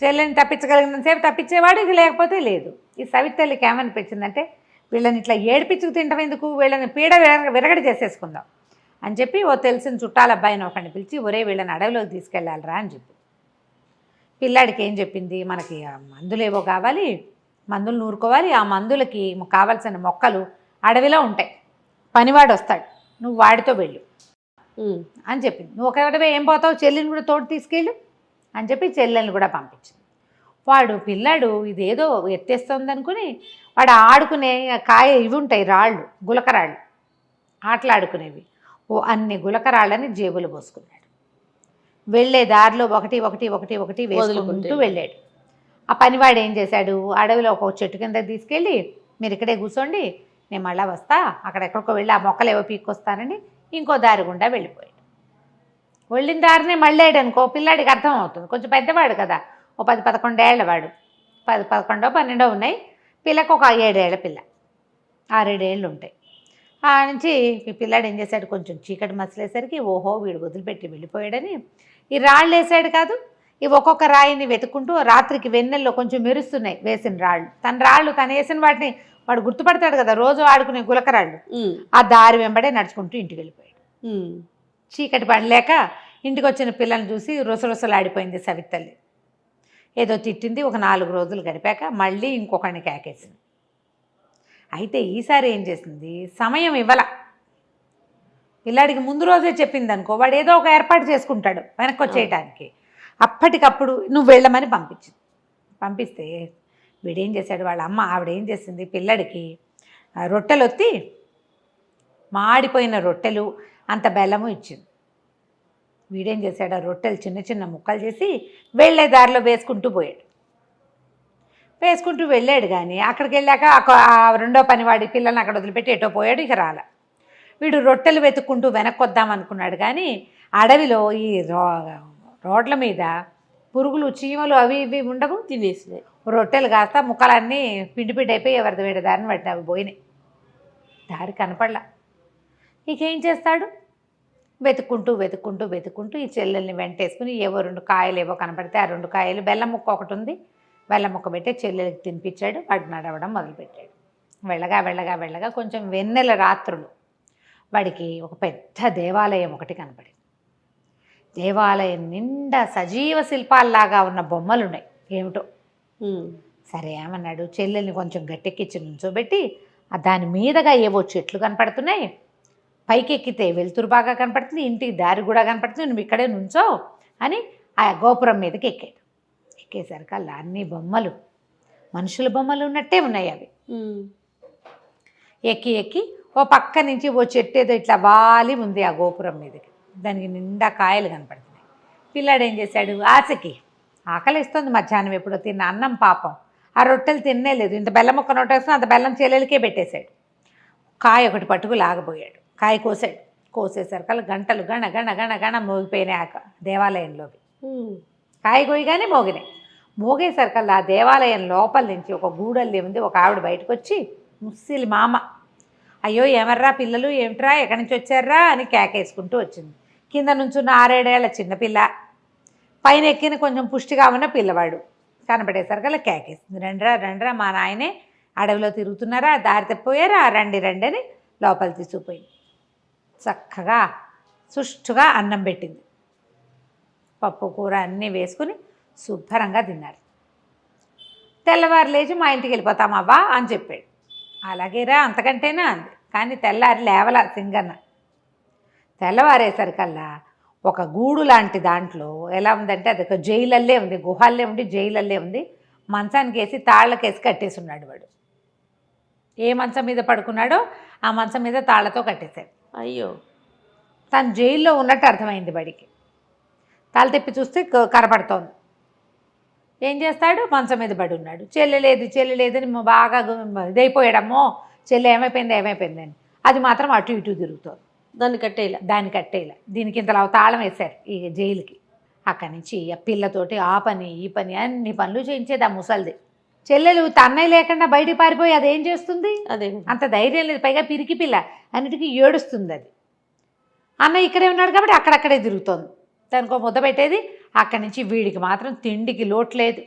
చెల్లెని తప్పించగలిగినంతసేపు తప్పించేవాడు, ఇది లేకపోతే లేదు. ఈ సవితల్లికి ఏమనిపించిందంటే, వీళ్ళని ఇట్లా ఏడిపించుకు తింటాం ఎందుకు, వీళ్ళని పీడ విరగడి చేసేసుకుందాం అని చెప్పి ఓ తెలిసిన చుట్టాల అబ్బాయిని ఒకరిని పిలిచి, ఒరే వీళ్ళని అడవిలోకి తీసుకెళ్ళాలిరా అని చెప్పి. పిల్లాడికి ఏం చెప్పింది, మనకి మందులేవో కావాలి, మందులు నూరుకోవాలి, ఆ మందులకి కావాల్సిన మొక్కలు అడవిలో ఉంటాయి, పనివాడు వస్తాడు, నువ్వు వాడితో వెళ్ళు అని చెప్పింది. నువ్వు ఒకటే ఏం పోతావు, చెల్లిని కూడా తోడు తీసుకెళ్ళు అని చెప్పి చెల్లెల్ని కూడా పంపించింది. వాడు పిల్లాడు ఇదేదో ఎత్తేస్తుంది అనుకుని వాడు ఆడుకునే కాయ ఇవి ఉంటాయి రాళ్ళు, గులకరాళ్ళు, ఆటలాడుకునేవి. ఓ అన్ని గులకరాళ్ళని జేబులు పోసుకున్నాడు. వెళ్ళే దారిలో ఒకటి ఒకటి ఒకటి ఒకటి వేసుకుంటూ వెళ్ళాడు. ఆ పనివాడు ఏం చేశాడు, అడవిలో ఒక చెట్టు కింద తీసుకెళ్ళి, మీరు ఇక్కడే కూర్చోండి, నేను మళ్ళీ వస్తా, అక్కడెక్కడికో వెళ్ళి ఆ మొక్కలు ఏవో పీక్కొస్తానని ఇంకో దారి గుండా వెళ్ళిపోయాడు. వెళ్ళిన దారినే మళ్ళాడు అనుకో, పిల్లాడికి అర్థం అవుతుంది. కొంచెం పెద్దవాడు కదా, ఓ 10-11 ఏళ్ళ వాడు, 10-11 12 ఉన్నాయి. పిల్లకు ఒక 7 ఏళ్ల పిల్ల, 6-7 ఏళ్ళు ఉంటాయి. ఆ నుంచి ఈ పిల్లాడు ఏం చేశాడు, కొంచెం చీకటి మసలేసరికి ఓహో వీడు వదిలిపెట్టి వెళ్ళిపోయాడని ఈ రాళ్ళు వేసాడు కాదు, ఈ ఒక్కొక్క రాయిని వెతుక్కుంటూ రాత్రికి వెన్నెల్లో కొంచెం మెరుస్తున్నాయి వేసిన రాళ్ళు. తను వేసిన వాటిని వాడు గుర్తుపడతాడు కదా, రోజు ఆడుకునే గులకరాళ్ళు. ఆ దారి వెంబడే నడుచుకుంటూ ఇంటికి వెళ్ళిపోయాడు. చీకటి పడలేక ఇంటికి వచ్చిన పిల్లల్ని చూసి రుసరుసలాడిపోయింది సవితల్లి. ఏదో తిట్టింది. ఒక 4 రోజులు గడిపాక మళ్ళీ ఇంకొకరిని కేకేసింది. అయితే ఈసారి ఏం చేసింది, సమయం ఇవ్వాల. పిల్లాడికి ముందు రోజే చెప్పింది అనుకో, వాడు ఏదో ఒక ఏర్పాటు చేసుకుంటాడు వెనక్కి వచ్చేయటానికి. అప్పటికప్పుడు నువ్వు వెళ్ళమని పంపిస్తే వీడేం చేశాడు, వాళ్ళ అమ్మ ఆవిడేం చేసింది, పిల్లడికి రొట్టెలు ఒత్తి, మాడిపోయిన రొట్టెలు అంత బెల్లము ఇచ్చింది. వీడేం చేశాడు, ఆ రొట్టెలు చిన్న చిన్న ముక్కలు చేసి వెళ్ళే దారిలో వేసుకుంటూ వెళ్ళాడు. కానీ అక్కడికి వెళ్ళాక ఆ రెండో పనివాడి పిల్లల్ని అక్కడ వదిలిపెట్టి ఎటో పోయాడు. ఇక రాల. వీడు రొట్టెలు వెతుక్కుంటూ వెనక్కి వద్దాం అనుకున్నాడు. కానీ అడవిలో ఈ రోడ్ల మీద పురుగులు, చీమలు అవి ఇవి ఉండవు, తినేసినాయి. రొట్టెలు కాస్త ముక్కలన్నీ పిండి అయిపోయి ఎవరిది వేడి దారిని పట్టిన అవి పోయినాయి. దారి కనపడలా. ఇకేం చేస్తాడు, వెతుక్కుంటూ ఈ చెల్లెల్ని వెంటేసుకుని ఏవో 2 కాయలు ఏవో కనపడితే ఆ 2 కాయలు, బెల్లం ముక్క ఒకటి ఉంది, బెల్లం ముక్క పెట్టి చెల్లెలకి తినిపించాడు. వాడు నడవడం మొదలుపెట్టాడు. వెళ్ళగా కొంచెం వెన్నెల రాత్రులు వాడికి ఒక పెద్ద దేవాలయం ఒకటి కనపడింది. దేవాలయం నిండా సజీవ శిల్పాల్లాగా ఉన్న బొమ్మలు ఉన్నాయి. ఏమిటో సరే ఏమన్నాడు, చెల్లెల్ని కొంచెం గట్టెక్కించి నుంచోబెట్టి దాని మీదగా ఏవో చెట్లు కనపడుతున్నాయి, పైకెక్కితే వెలుతురు బాగా కనపడుతుంది, ఇంటికి దారి కూడా కనపడుతుంది, నువ్వు ఇక్కడే నుంచో అని ఆ గోపురం మీదకి ఎక్కాడు. ఎక్కేసరికి అలా అన్ని బొమ్మలు, మనుషుల బొమ్మలు ఉన్నట్టే ఉన్నాయి. అవి ఎక్కి ఓ పక్క నుంచి ఓ చెట్టు ఏదో ఇట్లా వాలి ఉంది ఆ గోపురం మీదకి. దానికి నిండా కాయలు కనపడుతున్నాయి. పిల్లాడు ఏం చేశాడు, ఆశకి ఆకలిస్తుంది, మధ్యాహ్నం ఎప్పుడో తిన్న అన్నం పాపం, ఆ రొట్టెలు తినలేదు. ఇంత బెల్లం ముక్క నోటేసుకుని అంత బెల్లం చెల్లెలకే పెట్టేశాడు. కాయ ఒకటి పట్టుకు లాగబోయాడు. కాయ కోసేసరికి గంటలు గణ మోగిపోయినాయి ఆ దేవాలయంలోకి. కాయ కోయగానే మోగేసరికల్లా ఆ దేవాలయం లోపల నుంచి ఒక గూడల్లి ఉంది. ఒక ఆవిడ బయటకు వచ్చి, ముస్సిలి మామ, అయ్యో ఎవర్రా పిల్లలు, ఏమిట్రా, ఎక్కడి నుంచి వచ్చారా అని కేకేసుకుంటూ వచ్చింది. కింద నుంచున్న 6-7 ఏళ్ల చిన్నపిల్ల, పైన ఎక్కిన కొంచెం పుష్టిగా ఉన్న పిల్లవాడు కనపడేసరికల్లా కేకేసింది. రండ్రా మా నాయనే అడవిలో తిరుగుతున్నారా, దారి తప్పిపోయారా, రండి అని లోపల తీసుకుపోయింది. చక్కగా సుష్టుగా అన్నం పెట్టింది. పప్పు కూర అన్నీ వేసుకుని శుభ్రంగా తిన్నారు. తెల్లవారు లేచి మా ఇంటికి వెళ్ళిపోతామవ్వా అని చెప్పాడు. అలాగేరా, అంతకంటేనా అంది. కానీ తెల్లారి లేవల సింగన్న. తెల్లవారేసరికల్లా ఒక గూడు లాంటి దాంట్లో ఎలా ఉందంటే, అది ఒక జైలల్లే ఉంది, గుహల్లే ఉండి జైలల్లే ఉంది. మంచానికి వేసి తాళ్ళకేసి కట్టేసి ఉన్నాడు వాడు. ఏ మంచం మీద పడుకున్నాడో ఆ మంచం మీద తాళ్లతో కట్టేశాడు. అయ్యో, తను జైల్లో ఉన్నట్టు అర్థమైంది వాడికి. తల తిప్పి చూస్తే కనపడుతోంది. ఏం చేస్తాడు, మంచం మీద పడి ఉన్నాడు. చెల్లి లేదని బాగా ఇదైపోయాడమ్మో, చెల్లి ఏమైపోయింది అని. అది మాత్రం అటు ఇటు తిరుగుతోంది. దాన్ని కట్టేలా దీనికి ఇంతలా తాళం వేశారు ఈ జైలుకి. అక్కడి నుంచి ఆ పిల్లతోటి ఆ పని ఈ పని అన్ని పనులు చేయించేది ఆ ముసలిది. చెల్లెలు అన్నయ్య లేకుండా బయటికి పారిపోయి అదేం చేస్తుంది? అదే అంత ధైర్యం లేదు, పైగా పిరికి పిల్ల, అన్నిటికీ ఏడుస్తుంది అది. అన్నయ్య ఇక్కడే ఉన్నాడు కాబట్టి అక్కడక్కడే తిరుగుతోంది, దానికో ముద్ద పెట్టేది. అక్కడి నుంచి వీడికి మాత్రం తిండికి లోటు లేదు.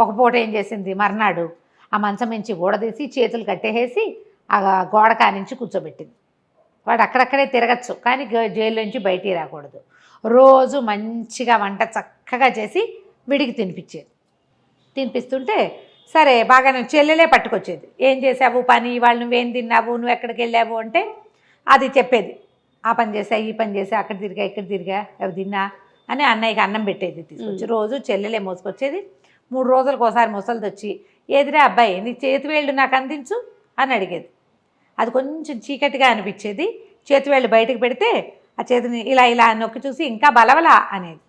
ఒక పూట ఏం చేసింది, మర్నాడు ఆ మంచం నుంచి గోడదీసి చేతులు కట్టేసి ఆ గోడ కానించి కూర్చోబెట్టింది. వాడు అక్కడక్కడే తిరగచ్చు కానీ జైలు నుంచి బయటికి రాకూడదు. రోజు మంచిగా వంట చక్కగా చేసి వీడికి తినిపిస్తుంటే సరే బాగానే చెల్లెలే పట్టుకొచ్చేది. ఏం చేసావు పని, ఇవాళ నువ్వేం తిన్నావు, నువ్వు ఎక్కడికి వెళ్ళావు అంటే అది చెప్పేది. ఆ పని చేసా, ఈ పని చేసా, అక్కడ తిరిగా, ఇక్కడ తిరిగా, అవి తిన్నా అని అన్నయ్యకి అన్నం పెట్టేది తీసుకొచ్చి. రోజు చెల్లెలే మోసుకొచ్చేది. 3 రోజులకు ఒకసారి ముసలిది వచ్చి, ఏదిరా అబ్బాయి నీ చేతివేళ్ళు నాకు అందించు అని అడిగేది. అది కొంచెం చీకటిగా అనిపించేది. చేతివేళ్ళు బయటకు పెడితే ఆ చేతిని ఇలా ఇలా నొక్కి చూసి ఇంకా బలవలా అనేది.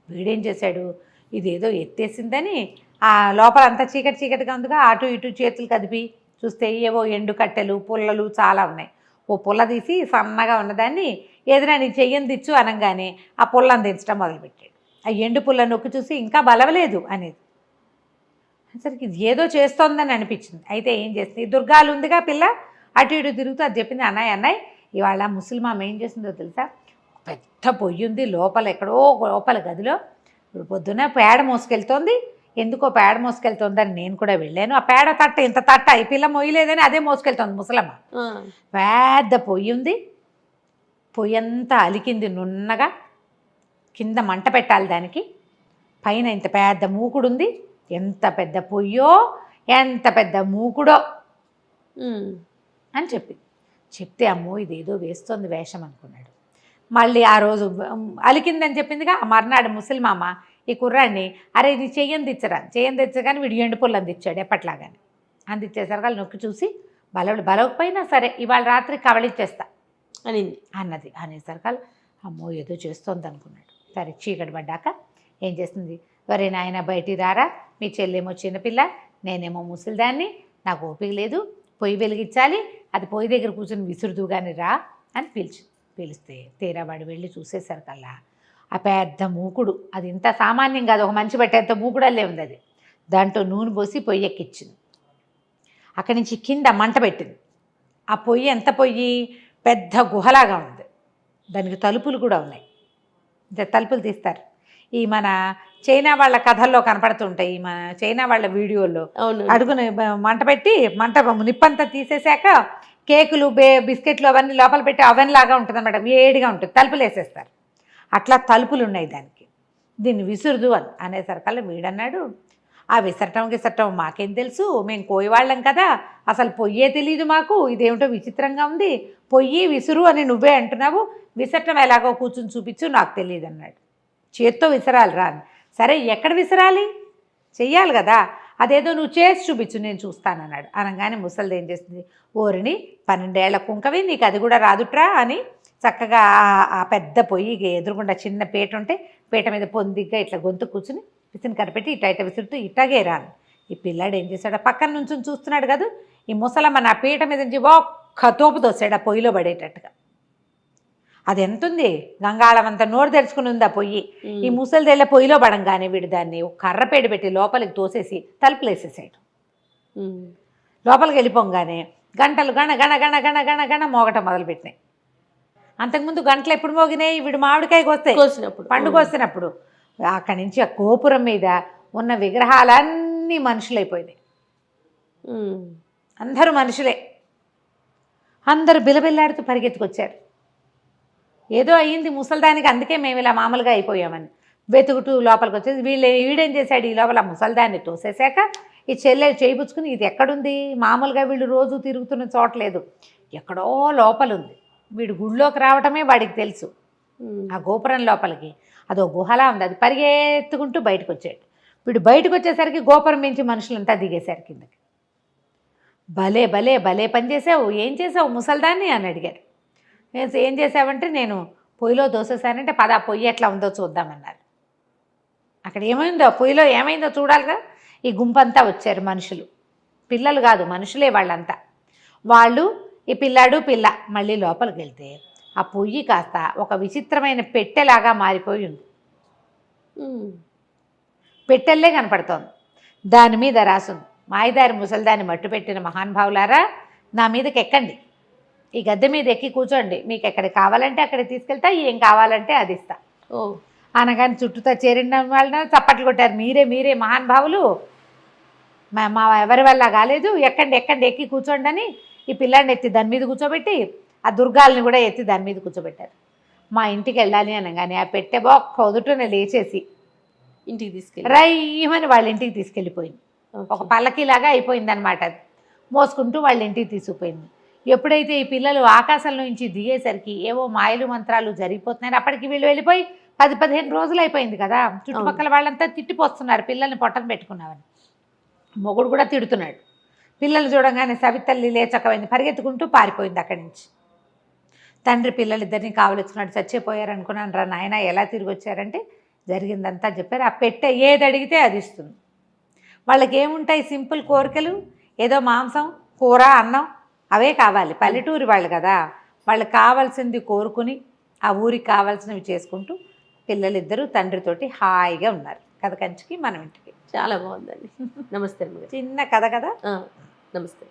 వీడేం చేశాడు, ఇదేదో ఎత్తేసిందని ఆ లోపల అంతా చీకటిగా ఉందిగా, అటు ఇటు చేతులు కదిపి చూస్తే ఏవో ఎండు కట్టెలు పుల్లలు చాలా ఉన్నాయి. ఓ పుల్ల తీసి సన్నగా ఉన్నదాన్ని ఏదైనా నీ చెయ్యని దిచ్చు అనగానే ఆ పుల్లని దించడం మొదలుపెట్టాడు. ఆ ఎండు పుల్ల నొక్కి చూసి ఇంకా బలవలేదు అనేది. సరికి ఇది ఏదో చేస్తోందని అనిపించింది. అయితే ఏం చేస్తుంది, దుర్గాలు ఉందిగా పిల్ల, అటు ఇటు తిరుగుతూ అది చెప్పింది, అన్నయ్య ఇవాళ ముసలిమామ ఏం చేసిందో తెలుసా, పెద్ద పొయ్యి ఉంది లోపల, ఎక్కడో లోపల గదిలో పొద్దున పేడ మోసుకెళ్తోంది. ఎందుకో పేడ మోసుకెళ్తోందని నేను కూడా వెళ్ళాను. ఆ పేడ తట్ట ఇంత తట్ట ఈ పిల్ల మొయ్యలేదని అదే మోసుకెళ్తోంది ముసలమ్మ. పెద్ద పొయ్యి ఉంది, పొయ్యి అంతా అలికింది నున్నగా, కింద మంట పెట్టాలి దానికి, పైన ఇంత పెద్ద మూకుడు ఉంది. ఎంత పెద్ద పొయ్యో ఎంత పెద్ద మూకుడో అని చెప్తే అమ్మో ఇదేదో వేస్తోంది వేషం అనుకున్నాడు. మళ్ళీ ఆ రోజు అలికిందని చెప్పిందిగా, ఆ మర్నాడు ముసలిమామ ఈ కుర్రాడిని, అరే ఇది చెయ్యని తెచ్చగానే వీడు ఎండు పుల్లు అందించాడు ఎప్పట్లాగానే. అందించేసరికి వాళ్ళు నొక్కి చూసి బలవకపోయినా సరే ఇవాళ రాత్రి కవలిచ్చేస్తా అనేసరికి అమ్మో ఏదో చేస్తోంది అనుకున్నాడు. సరే చీకటి పడ్డాక ఏం చేస్తుంది, వరే నాయన బయటికి రారా, మీ చెల్లేమో చిన్నపిల్ల, నేనేమో ముసలిదాన్ని, నాకు ఓపిక లేదు, పొయ్యి వెలిగించాలి, అది పొయ్యి దగ్గర కూర్చొని విసురుదు కానీ రా అని పిలిస్తే తీరావాడు వెళ్ళి చూసేసరికల్లా ఆ పెద్ద మూకుడు, అది ఇంత సామాన్యం కాదు, ఒక మంచి పెట్టేంత మూకుడల్లే ఉంది అది. దాంట్లో నూనె పోసి పొయ్యి ఎక్కించింది. అక్కడి నుంచి కింద మంట పెట్టింది. ఆ పొయ్యి ఎంత పొయ్యి, పెద్ద గుహలాగా ఉంది, దానికి తలుపులు కూడా ఉన్నాయి. తలుపులు తీస్తారు. ఈ మన చైనా వాళ్ళ కథల్లో కనపడుతుంటాయి, ఈ మన చైనా వాళ్ళ వీడియోల్లో అడుగుని మంట పెట్టి నిప్పంతా తీసేసాక కేకులు బిస్కెట్లు అవన్నీ లోపల పెట్టి అవెన్ లాగా ఉంటుంది అన్నమాట, వేడిగా ఉంటుంది, తలుపులు వేసేస్తారు. అట్లా తలుపులు ఉన్నాయి దానికి. దీన్ని విసురుదు అనేసరికల్లా వీడన్నాడు, ఆ విసరటం మాకేం తెలుసు, మేము కోయవాళ్ళం కదా, అసలు పొయ్యే తెలియదు మాకు, ఇదేమిటో విచిత్రంగా ఉంది, పొయ్యి విసురు అని నువ్వే అంటున్నావు, విసరటం ఎలాగో కూర్చుని చూపించు, నాకు తెలియదు అన్నాడు. చేత్తో విసరాలి రా. సరే ఎక్కడ విసరాలి, చెయ్యాలి కదా, అదేదో నువ్వు చేసి చూపించు నేను చూస్తానన్నాడు. అనగానే ముసలిది ఏం చేస్తుంది, ఓరిని 12 ఏళ్ల కుంకవి నీకు అది కూడా రాదుట్రా అని చక్కగా ఆ పెద్ద పొయ్యి ఎదురుగుండా చిన్న పీట ఉంటే పీట మీద పొందిగ్గా ఇట్లా గొంతు కూర్చుని విసిని కనిపెట్టి ఇట్ట విసురుతూ ఇట్టాగే రాను. ఈ పిల్లాడు ఏం చేశాడు, పక్కన నుంచి చూస్తున్నాడు కదా, ఈ ముసలమ్మ నా పీట మీద నుంచి ఒక్క తోపు తోసాడు ఆ పొయ్యిలో పడేటట్టుగా. అది ఎంతుంది, గంగాళం అంతా నోరు తెరుచుకుని ఉంది ఆ పొయ్యి. ఈ ముసలిదేళ్ళ పొయ్యిలో పడంగానే వీడు దాన్ని ఒక కర్రపేట పెట్టి లోపలికి తోసేసి తలుపులు వేసేసాడు. లోపలికి వెళ్ళిపోగానే గంటలు గణ గణ గణ గణ గణ గణ మోగటం మొదలుపెట్టినాయి. అంతకుముందు గంటలు ఎప్పుడు మోగినాయి, వీడు మామిడికాయ కోసినప్పుడు, పండు కోసినప్పుడు. అక్కడి నుంచి ఆ గోపురం మీద ఉన్న విగ్రహాలన్నీ మనుషులైపోయినాయి. అందరూ మనుషులే. అందరూ బిలబిల్లాడుతూ పరిగెత్తుకొచ్చారు. ఏదో అయ్యింది ముసల్దానికి, అందుకే మేము ఇలా మామూలుగా అయిపోయామని వెతుకుతూ లోపలికి వచ్చేది. వీడేం చేశాడు, ఈ లోపల ముసల్దాన్ని తోసేశాక ఈ చెల్లెలు చేయిపుచ్చుకుని, ఇది ఎక్కడుంది, మామూలుగా వీళ్ళు రోజు తిరుగుతున్న చోట్లేదు, ఎక్కడో లోపలుంది. వీడు గుళ్ళోకి రావటమే వాడికి తెలుసు. ఆ గోపురం లోపలికి అదో గుహలా ఉంది, అది పరిగెత్తుకుంటూ బయటకు వచ్చాడు. వీడు బయటకు వచ్చేసరికి గోపురం మించి మనుషులంతా దిగేశారు కిందకి. భలే భలే భలే పని చేసావు, ఏం చేసావు ముసల్దాన్ని అని అడిగారు. ఏం చేసావంటే నేను పొయ్యిలో దోసేసానంటే పద పొయ్యి ఎట్లా ఉందో చూద్దామన్నారు. అక్కడ ఏమైందో, పొయ్యిలో ఏమైందో చూడాలిగా. ఈ గుంపంతా వచ్చారు మనుషులు, పిల్లలు కాదు మనుషులే వాళ్ళంతా. వాళ్ళు ఈ పిల్లాడు పిల్ల మళ్ళీ లోపలికి వెళ్తే ఆ పొయ్యి కాస్త ఒక విచిత్రమైన పెట్టెలాగా మారిపోయి ఉంది. పెట్టెల్లే కనపడుతోంది. దాని మీద రాసుంది, మాయదారి ముసలిదాన్ని మట్టు పెట్టిన మహానుభావులారా, నా మీదకి ఎక్కండి, ఈ గద్దె మీద ఎక్కి కూర్చోండి, మీకు ఎక్కడికి కావాలంటే అక్కడికి తీసుకెళ్తా, ఏం కావాలంటే అది ఇస్తా. అనగానే చుట్టూతా చేరిన వాళ్ళ చప్పట్లు కొట్టారు, మీరే మీరే మహానుభావులు, మా ఎవరి వల్ల కాలేదు, ఎక్కండి ఎక్కండి ఎక్కి కూర్చోండి అని ఈ పిల్లాడిని ఎత్తి దాని మీద కూర్చోబెట్టి ఆ దుర్గాల్ని కూడా ఎత్తి దాని మీద కూర్చోబెట్టారు. మా ఇంటికి వెళ్ళాలి అనగానే ఆ పెట్టె బొక్క వదుటనే లేచేసి ఇంటికి తీసుకెళ్ళి రైమని వాళ్ళ ఇంటికి తీసుకెళ్ళిపోయింది. ఒక పల్లకిలాగా అయిపోయింది అనమాట. అది మోసుకుంటూ వాళ్ళ ఇంటికి తీసుకుపోయింది. ఎప్పుడైతే ఈ పిల్లలు ఆకాశంలో నుంచి దిగేసరికి ఏవో మాయలు మంత్రాలు జరిగిపోతున్నాయి. అప్పటికి వీళ్ళు వెళ్ళిపోయి 10-15 రోజులు అయిపోయింది కదా. చుట్టుపక్కల వాళ్ళంతా తిట్టిపోస్తున్నారు, పిల్లల్ని పొట్టన పెట్టుకున్నామని. మొగుడు కూడా తిడుతున్నాడు. పిల్లలు చూడగానే సవితల్లి లేచకపోయింది, పరిగెత్తుకుంటూ పారిపోయింది అక్కడి నుంచి. తండ్రి పిల్లలిద్దరిని కావలించుకున్నాడు, చచ్చిపోయారు అనుకున్నాను రా నాయన, ఎలా తిరిగి వచ్చారంటే జరిగిందంతా చెప్పారు. ఆ పెట్టె ఏది అడిగితే అది ఇస్తుంది. వాళ్ళకి ఏముంటాయి సింపుల్ కోరికలు, ఏదో మాంసం కూర అన్నం అవే కావాలి. పల్లెటూరి వాళ్ళు కదా, వాళ్ళకి కావాల్సింది కోరుకుని ఆ ఊరికి కావాల్సినవి చేసుకుంటూ పిల్లలిద్దరూ తండ్రితోటి హాయిగా ఉన్నారు. కథ కంచికి మనం ఇంటికి. చాలా బాగుందండి. నమస్తే అమ్మగారు. చిన్న కథ కదా. నమస్తే.